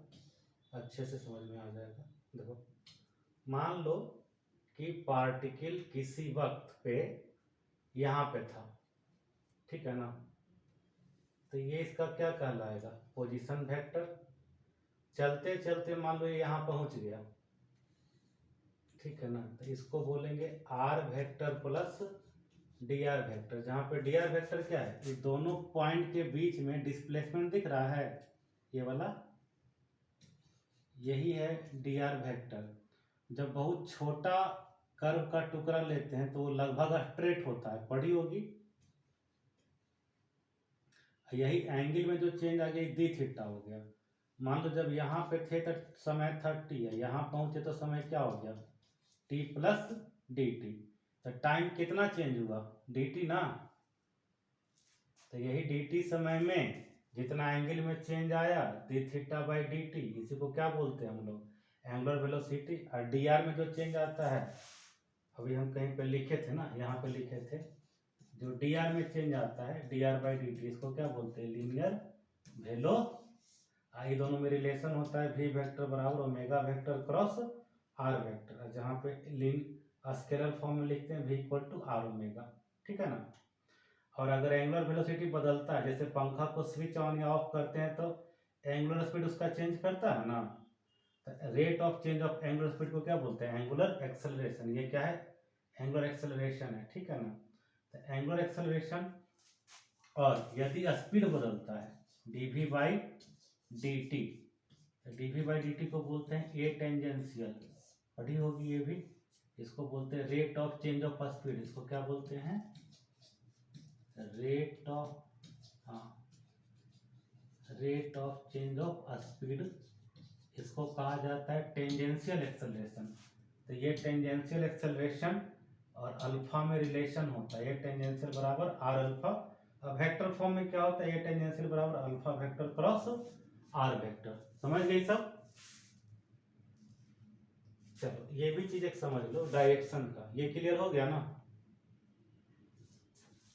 अच्छे से समझ में आ जाएगा। देखो मान लो कि पार्टिकल किसी वक्त पे यहाँ पे था, ठीक है ना। तो ये इसका क्या कहलाएगा, पोजीशन वेक्टर। चलते चलते मान लो ये यहाँ पहुँच गया, ठीक है ना। तो इसको बोलेंगे R vector plus D R vector. जहाँ पे डी आर वेक्टर क्या है, ये दोनों पॉइंट के बीच में डिस्प्लेसमेंट दिख रहा है, ये वाला, यही है डी आर वेक्टर। जब बहुत छोटा कर्व का टुकड़ा लेते हैं तो वो लगभग स्ट्रेट होता है, पढ़ी होगी। यही एंगल में जो चेंज आ गई डी थीटा हो गया। मान लो जब यहाँ पे थे तो समय 30 है, यहाँ पहुंचे तो समय क्या हो गया, टी प्लस डी टी। तो टाइम कितना चेंज हुआ, dt ना। तो यही dt समय में जितना एंगल में चेंज आया d थीटा बाई dt, इसी को क्या बोलते हैं हम लोग, एंगुलर वेलोसिटी। और dr में जो चेंज आता है, अभी हम कहीं पे लिखे थे ना, यहाँ पे लिखे थे, जो dr में चेंज आता है dr बाई dt, इसको क्या बोलते हैं, लीनियर वेलो। ये दोनों में रिलेशन होता है v वेक्टर बराबर omega vector cross r vector, जहाँ पे स्केलर फॉर्म में लिखते हैं v equal to r omega, ठीक है ना। और अगर एंगुलर वेलोसिटी बदलता है, जैसे पंखा को स्विच ऑन या ऑफ करते हैं तो एंगुलर स्पीड उसका चेंज करता है ना, तो rate of change of angular speed को क्या बोलते हैं, एंगुलर एक्सेलरेशन। ये क्या है, एंगुलर एक्सेलरेशन है, ठीक है ना। तो एंगुलर एक्सेलरेशन, और यदि स्पीड बदलता है dv बाई dt, तो dv बाई dt को बोलते हैं ए टेंजेंशियल, पढ़ी होगी ये भी। इसको बोलते हैं rate of change of speed, इसको क्या बोलते हैं, रेट ऑफ, हाँ, rate of change of speed. इसको कहा जाता है टेंजेंशियल एक्सेलरेशन। तो ये टेंजेंशियल एक्सेलरेशन और अल्फा में रिलेशन होता है, ये टेंजेंशियल बराबर आर अल्फा। अब वेक्टर फॉर्म में क्या होता है, ये टेंजेंशियल बराबर alpha vector cross R vector. समझ गए सब। चलो ये भी चीज एक समझ लो, डायरेक्शन का, ये क्लियर हो गया ना।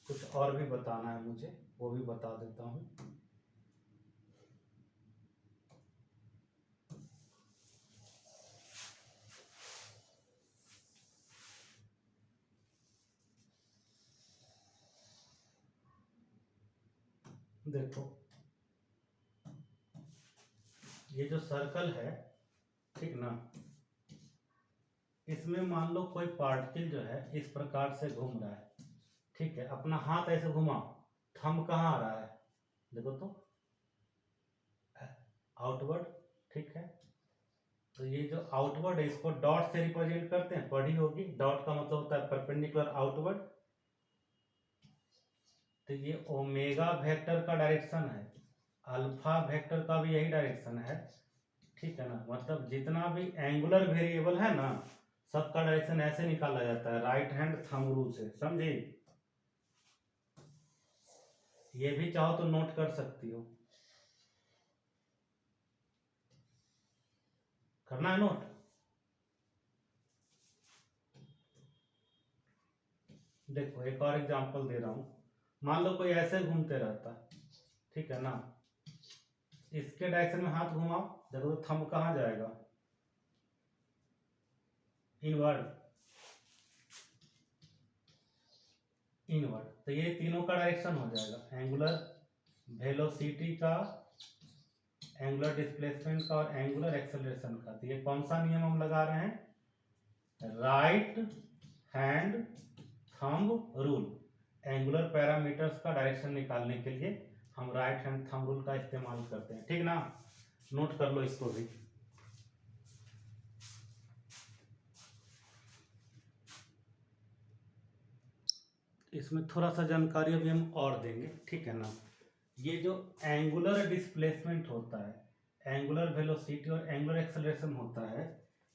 कुछ और भी बताना है मुझे, वो भी बता देता हूँ। देखो ये जो सर्कल है, ठीक ना, इसमें मान लो कोई पार्टिकल जो है इस प्रकार से घूम रहा है, ठीक है। अपना हाथ ऐसे घुमा, थंब कहाँ आ रहा है, देखो तो, आउटवर्ड, ठीक है। तो ये जो आउटवर्ड है इसको डॉट से रिप्रेजेंट करते हैं, पढ़ी होगी। डॉट का मतलब होता है परपेंडिकुलर आउटवर्ड। तो ये ओमेगा वेक्टर का डायरेक्शन है, अल्फा वेक्टर का भी यही डायरेक्शन है, ठीक है ना। मतलब जितना भी एंगुलर वेरिएबल है ना, सबका डायरेक्शन ऐसे निकाला जाता है, राइट हैंड थंब रूल से, समझे। ये भी चाहो तो नोट कर सकती हो, करना है नोट। देखो एक और एग्जांपल दे रहा हूं, मान लो कोई ऐसे घूमते रहता, ठीक है ना, इसके डायरेक्शन में हाथ घुमाओ, देखो तो थंब कहाँ जाएगा, इनवर्ड, इनवर्ड। तो ये तीनों का डायरेक्शन हो जाएगा, एंगुलर वेलोसिटी का, एंगुलर डिस्प्लेसमेंट का और एंगुलर एक्सेलरेशन का। तो ये कौन सा नियम हम लगा रहे हैं, right hand thumb rule. Angular parameters का डायरेक्शन निकालने के लिए हम राइट हैंड थंब रूल का इस्तेमाल करते हैं, ठीक ना। नोट कर लो इसको भी। इसमें थोड़ा सा जानकारी अभी हम और देंगे, ठीक है ना। ये जो एंगुलर डिस्प्लेसमेंट होता है, एंगुलर वेलोसिटी और एंगुलर एक्सेलरेशन होता है,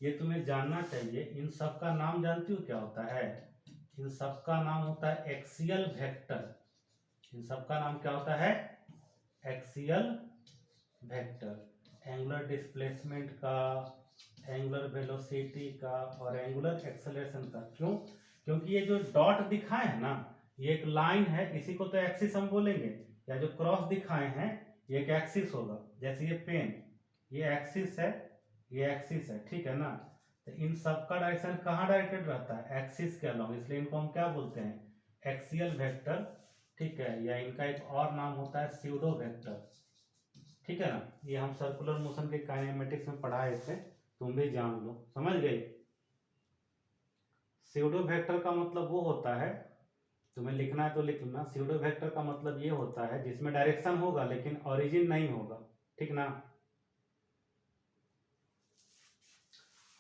ये तुम्हें जानना चाहिए। इन सब का नाम जानती हो क्या होता है, इन सब का नाम होता है एक्सियल वेक्टर। इन सब का नाम क्या होता है, एक्सियल वेक्टर। एंगुलर डिस्प्लेसमेंट का, एंगुलर वेलोसिटी का और एंगुलर एक्सेलरेशन का। क्यों, क्योंकि ये जो डॉट दिखाए हैं ना, ये एक लाइन है, इसी को तो एक्सिस हम बोलेंगे, या जो क्रॉस दिखाए हैं ये एक एक्सिस होगा। जैसे ये पेन, ये एक्सिस है, ये एक्सिस है, ठीक है ना। तो इन सब का डायरेक्शन कहाँ डायरेक्टेड रहता है, एक्सिस के अलॉन्ग, इसलिए इनको हम क्या बोलते हैं, एक्सियल वेक्टर, ठीक है। या इनका एक और नाम होता है स्यूडो वेक्टर, ठीक है ना। ये हम सर्कुलर मोशन के काइनेमेटिक्स में पढ़ाए थे, तुम भी जान लो, समझ गए। स्यूडो वेक्टर का मतलब वो होता है, तुम्हें लिखना है तो लिख लेना, स्यूडो वेक्टर का मतलब ये होता है जिसमें डायरेक्शन होगा लेकिन ओरिजिन नहीं होगा, ठीक ना।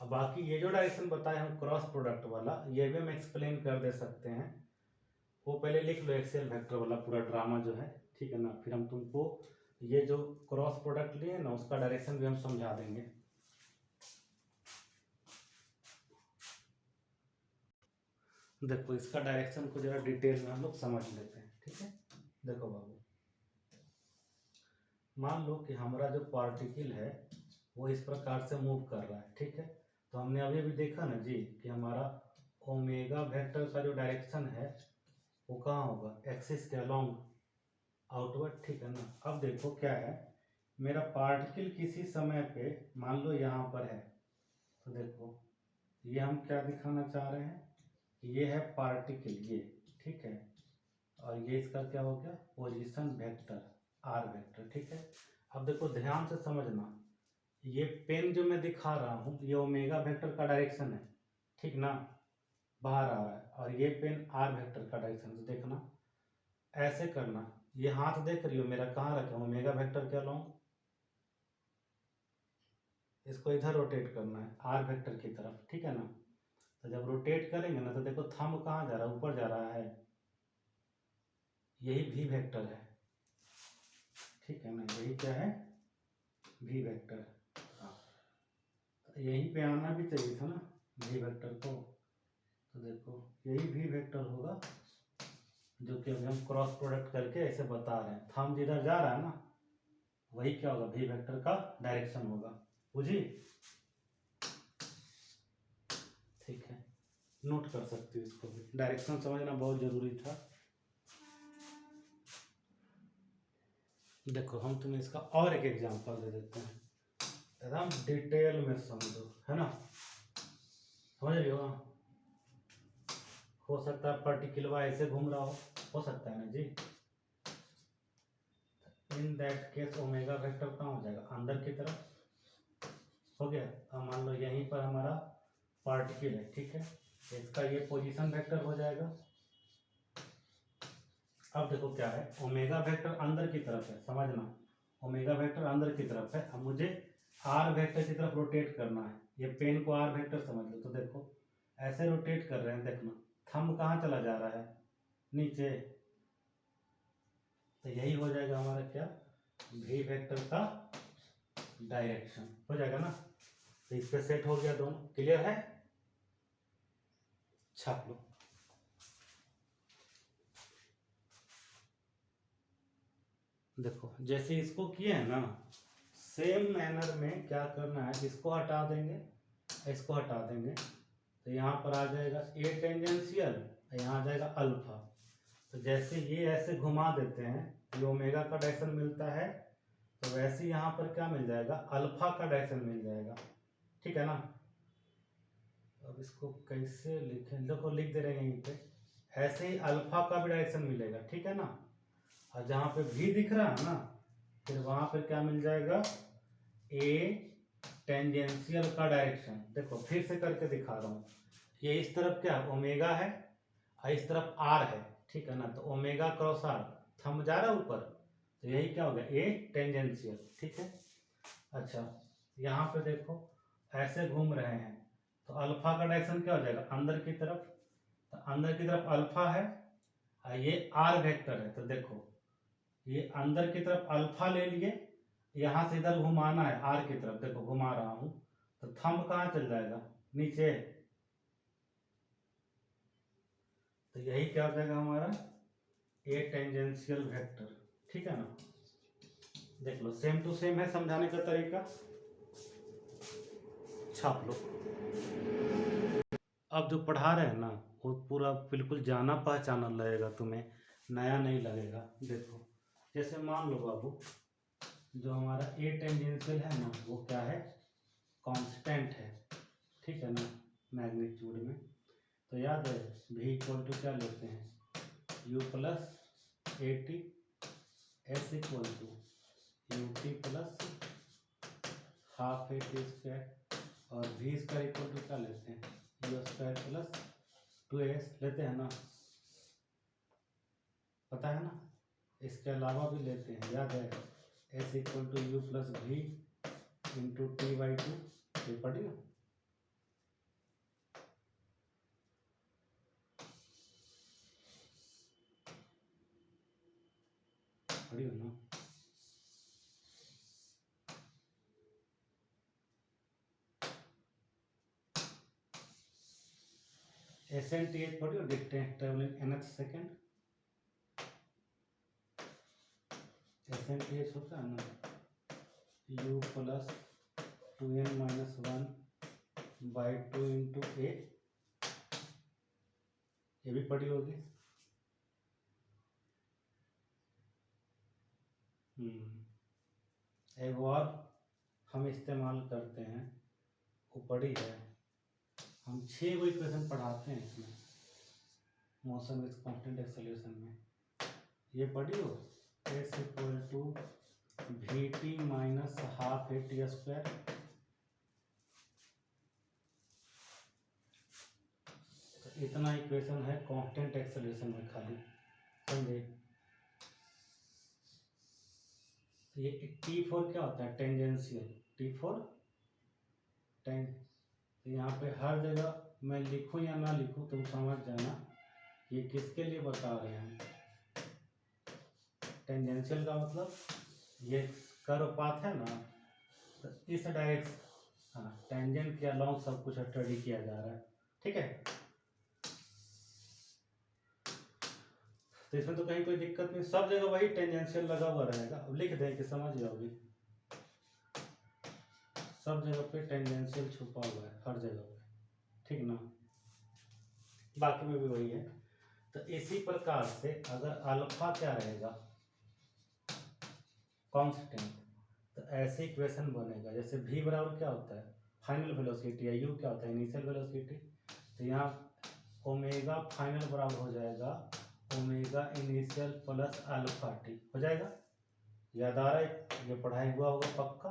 अब बाकी ये जो डायरेक्शन बताया हम क्रॉस प्रोडक्ट वाला, ये भी हम एक्सप्लेन कर दे सकते हैं। वो पहले लिख लो एक्सेल वेक्टर वाला पूरा ड्रामा जो है, ठीक है ना। फिर हम तुमको ये जो क्रॉस प्रोडक्ट लिए ना, उसका डायरेक्शन भी हम समझा देंगे। देखो इसका डायरेक्शन को जरा डिटेल में हम लोग समझ लेते हैं, ठीक है। देखो बाबू, मान लो कि हमारा जो पार्टिकल है वो इस प्रकार से मूव कर रहा है, ठीक है। तो हमने अभी भी देखा ना जी कि हमारा ओमेगा वेक्टर का जो डायरेक्शन है वो कहाँ होगा, एक्सिस के अलोंग आउटवर्ड, ठीक है ना। अब देखो क्या है, मेरा पार्टिकल किसी समय पे मान लो यहाँ पर है, तो देखो ये हम क्या दिखाना चाह रहे हैं, ये है पार्टिकल ये, ठीक है। और ये इसका क्या हो गया, पोजीशन वेक्टर आर वेक्टर, ठीक है। अब देखो ध्यान से समझना, ये पेन जो मैं दिखा रहा हूँ ये ओमेगा वेक्टर का डायरेक्शन है, ठीक ना, बाहर आ रहा है। और ये पेन आर वेक्टर का डायरेक्शन, तो देखना ऐसे करना, ये हाथ देख रही हो मेरा कहाँ रखे, ओमेगा वेक्टर के अलोंग, इसको इधर रोटेट करना है आर वेक्टर की तरफ, ठीक है ना। तो जब रोटेट करेंगे ना तो देखो थंब कहाँ जा रहा है, ऊपर जा रहा है, यही भी वेक्टर है, ठीक है ना, यही क्या है, भी वेक्टर। हाँ, तो यहीं पे आना भी चाहिए था ना भी वेक्टर को, तो देखो यही भी वेक्टर होगा, जो कि अभी हम क्रॉस प्रोडक्ट करके ऐसे बता रहे हैं, थंब जिधर जा रहा है ना वही क्या होगा, भी वेक्टर का डायरेक्शन होगा, बुझी, ठीक है। नोट कर सकते हो इसको भी, डायरेक्शन समझना बहुत जरूरी था। देखो हम तुम्हें इसका और एक एग्जांपल दे देते हैं, एकदम डिटेल में समझो, है ना, समझ रही हो सकता है पर्टिकुलर ऐसे घूम रहा हो सकता है ना जी। In that case omega vector कहाँ हो जाएगा, अंदर की तरफ हो गया। अब मान लो यहीं पर हमारा पार्टिकल है, ठीक है, इसका ये पोजीशन वेक्टर हो जाएगा। अब देखो क्या है, ओमेगा वेक्टर अंदर की तरफ है, समझना, ओमेगा वेक्टर अंदर की तरफ है। अब मुझे आर वेक्टर की तरफ रोटेट करना है, ये पेन को आर वेक्टर समझ लो, तो देखो ऐसे रोटेट कर रहे हैं, देखना थंब कहाँ चला जा रहा है, नीचे, तो यही हो जाएगा हमारा क्या, भी वेक्टर का डायरेक्शन हो जाएगा ना। तो इस पे सेट हो गया, दोनों क्लियर है, छाप लो। देखो जैसे इसको किए हैं ना, सेम मैनर में क्या करना है, इसको हटा देंगे, इसको हटा देंगे, तो यहाँ पर आ जाएगा ए टेंजेंशियल, यहाँ आ जाएगा अल्फा। तो जैसे ये ऐसे घुमा देते हैं, ये ओमेगा का डायरेक्शन मिलता है, तो वैसे यहाँ पर क्या मिल जाएगा, अल्फा का डायरेक्शन मिल जाएगा, ठीक है ना। अब इसको कैसे लिखें, देखो लिख दे रहे हैं यहीं पे, ऐसे ही अल्फा का भी डायरेक्शन मिलेगा, ठीक है ना। और जहाँ पे भी दिख रहा है ना, फिर वहां पर क्या मिल जाएगा, ए टेंजेंशियल का डायरेक्शन। देखो फिर से करके दिखा रहा हूँ, ये इस तरफ क्या ओमेगा है और इस तरफ आर है, ठीक है ना। तो ओमेगा क्रॉस आर, थंब जा रहा है ऊपर, तो यही क्या हो गया, ए टेंजेंशियल, ठीक है। अच्छा यहाँ पे देखो ऐसे घूम रहे हैं, तो अल्फा का डायरेक्शन क्या हो जाएगा, अंदर की तरफ, तो अंदर की तरफ अल्फा है और ये आर वेक्टर है, तो देखो ये अंदर की तरफ अल्फा ले लिए, यहां से इधर घुमाना है आर की तरफ, देखो घुमा रहा हूं, तो थंब कहाँ चल जाएगा, नीचे, तो यही क्या हो जाएगा हमारा ए टेंजेंशियल वेक्टर, ठीक है ना। देख लो सेम टू सेम है समझाने का तरीका, छाप लो। अब जो पढ़ा रहे हैं ना वो पूरा बिल्कुल जाना पहचाना लगेगा तुम्हें, नया नहीं लगेगा। देखो जैसे मान लो बाबू, जो हमारा ए टेंजेंशियल है ना वो क्या है, कांस्टेंट है, ठीक है ना, मैग्नीट्यूड में। तो याद है भी इक्वल टू क्या लेते हैं, U plus A T, S equal to U T plus half A T square, और भी स्क्वायर इक्वल टू क्या लेते हैं, U square plus two S लेते हैं ना, पता है ना। इसके अलावा भी लेते हैं, याद है, S equal to U plus भी इंटू टी बाई टू, ये पढ़ी ना, पढ़ी हो ना। एस एन टी एच पढ़ी हो, distance travel in nth second. S N T H होता है ना u plus 2n minus 1 by 2 into a, ये भी पढ़ी होगी। एक और हम इस्तेमाल करते हैं, वो पढ़ी है, हम 6 वो इक्वेशन पढ़ाते हैं इसमें मोशन विथ कांस्टेंट एक्सेलरेशन में, ये पढ़ी हो, S equal to V T minus half A T square. इतना इक्वेशन है कांस्टेंट एक्सेलरेशन में खाली, समझे। ये T4 क्या होता है, टेंजेंशियल, T4 टें, यहाँ पे हर जगह मैं लिखूं या ना लिखूं तुम समझ जाना ये किसके लिए बता रहे हैं। टेंजेंशियल का मतलब ये कर्व पाथ है ना, तो इस डायरेक्शन, हाँ टेंजेंट के अलाउंग सब कुछ स्टडी किया जा रहा है, ठीक है। तो इसमें तो कहीं कोई दिक्कत नहीं, सब जगह वही टेंजेंशियल लगा हुआ रहेगा। अब लिख दें कि समझ जाओगे, सब जगह पे टेंजेंशियल छुपा हुआ है हर जगह पे, ठीक ना। बाकी में भी वही है। तो इसी प्रकार से अगर अल्फा क्या रहेगा, कांस्टेंट, तो ऐसे इक्वेशन बनेगा जैसे v बराबर क्या होता है, फाइनल वेलोसिटी, या u क्या होता है, इनिशियल वेलोसिटी। तो यहाँ ओमेगा फाइनल बराबर हो जाएगा omega initial plus alpha T, हो जाएगा। याद आ रहा है, ये पढ़ाई हुआ होगा पक्का,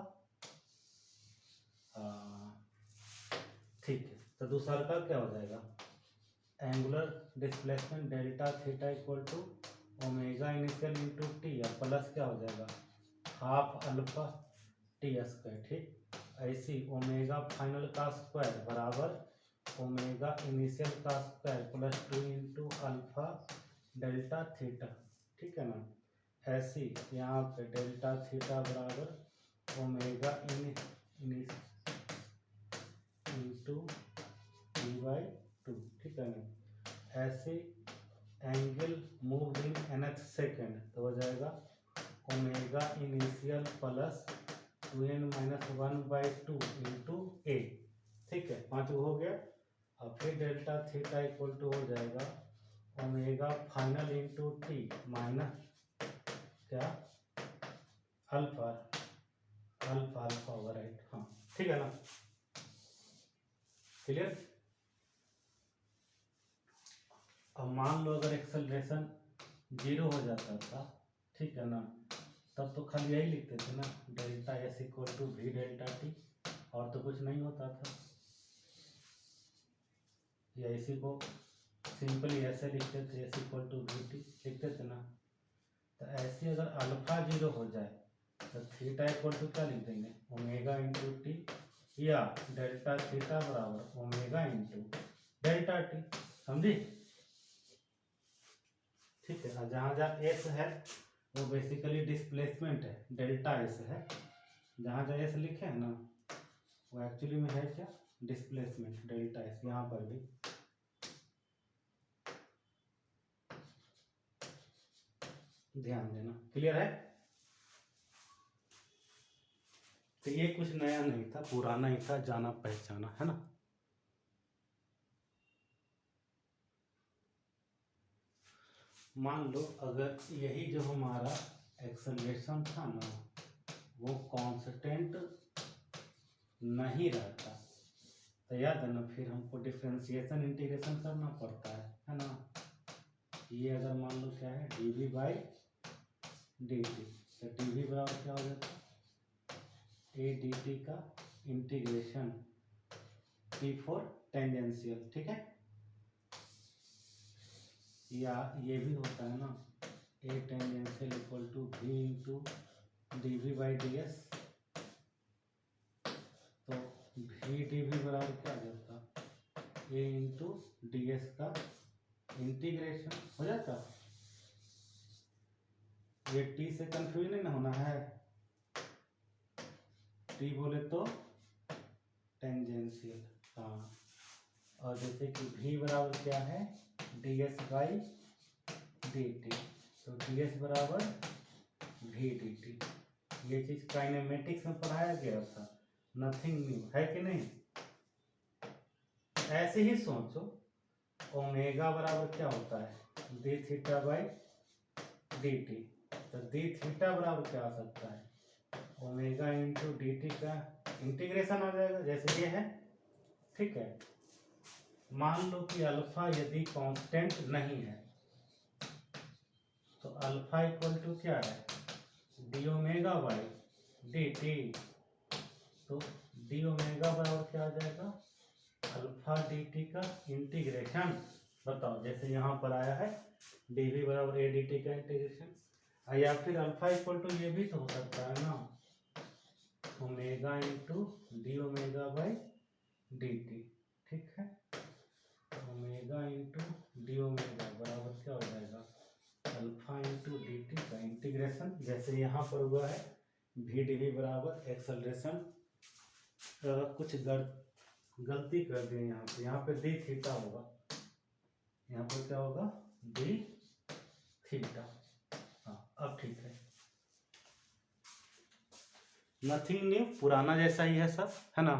ठीक है। तो दूसरा का क्या हो जाएगा, angular displacement delta theta equal to omega initial into T, या प्लस क्या हो जाएगा हाफ अल्फा टी स्क्वायर, ठीक। ऐसी ओमेगा फाइनल का स्क्वायर बराबर ओमेगा इनिशियल का square plus 2 into alpha delta theta, ठीक है ना। ऐसी यहाँ पे डेल्टा थीटा बराबर ओमेगा इंटू डी बाई 2, ठीक है ना। ऐसे angle move in nth second, तो हो जाएगा omega initial plus 2n minus 1 by 2 into ए, ठीक है। 5 हो गया। अब फिर डेल्टा थीटा इक्वल टू हो जाएगा omega final into t minus क्या alpha, alpha alpha over right, हाँ ठीक है ना, क्लियर। अब मान लो अगर एक्सेलरेशन 0 हो जाता था, ठीक है ना, तब तो खाली यही लिखते थे ना, delta S equal to V delta T, और तो कुछ नहीं होता था, या इसी को सिंपली ऐसे लिखते थे, S equal to V T लिखते थे ना। तो ऐसे अगर अल्फा 0 हो जाए तो थीटा इक्वल टू क्या लिख देंगे, ओमेगा इंटू टी, या डेल्टा थीटा बराबर ओमेगा इंटू डेल्टा टी, समझी, ठीक है ना। जहाँ जहाँ एस है वो बेसिकली डिस्प्लेसमेंट है, डेल्टा एस है। जहाँ जहाँ एस लिखे हैं ना वो एक्चुअली में है क्या, डिस्प्लेसमेंट, डेल्टा एस। यहाँ पर भी ध्यान देना, क्लियर है। तो ये कुछ नया नहीं था, पुराना ही था, जाना पहचाना है ना। मान लो अगर यही जो हमारा एक्सेलरेशन था ना वो कांस्टेंट नहीं रहता, तो याद है ना, फिर हमको डिफरेंशिएशन इंटीग्रेशन करना पड़ता है ना। ये अगर मान लो क्या है D V by D T, तो डी वी बराबर क्या हो जाता है ए डी टी का इंटीग्रेशन टी फोर टेंजेंशियल, ठीक है। या ये भी होता है ना A tangential equal to V into D V by D S, तो वी डी वी बराबर क्या हो जाता ए इंटू डी एस का इंटीग्रेशन, हो जाता। ये टी से कंफ्यूज नहीं होना है, टी बोले तो टेंजेंशियल, हाँ और जैसे कि v बराबर क्या है ds बाई dt, तो ds बराबर v dt। ये चीज काइनेमेटिक्स में पढ़ाया गया था, नथिंग न्यू है कि नहीं। ऐसे ही सोचो ओमेगा बराबर क्या होता है D theta by D T, तो डी थीटा बराबर क्या आ सकता है ओमेगा इंटू डी टी का इंटीग्रेशन हो जाएगा जैसे ये है, ठीक है। मान लो कि अल्फा यदि कांस्टेंट नहीं है तो अल्फा इक्वल टू क्या है D omega by D T, तो डी ओमेगा बराबर क्या आ जाएगा अल्फा डी टी का इंटीग्रेशन। बताओ जैसे यहाँ पर आया है डी वी बराबर ए डी टी का इंटीग्रेशन, या फिर अल्फा इक्वल टू ये भी तो हो सकता है ना omega into D omega by D T, ठीक है। ओमेगा इंटू डी ओमेगा बराबर क्या हो जाएगा अल्फा इंटू डी टी का इंटीग्रेशन, जैसे यहाँ पर हुआ है वी डी वी बराबर एक्सेलरेशन। कुछ गलती कर दी यहाँ पे डी थीटा होगा, यहाँ पर क्या होगा डी थीटा। हाँ अब ठीक है, नथिंग न्यू, पुराना जैसा ही है सब, है ना।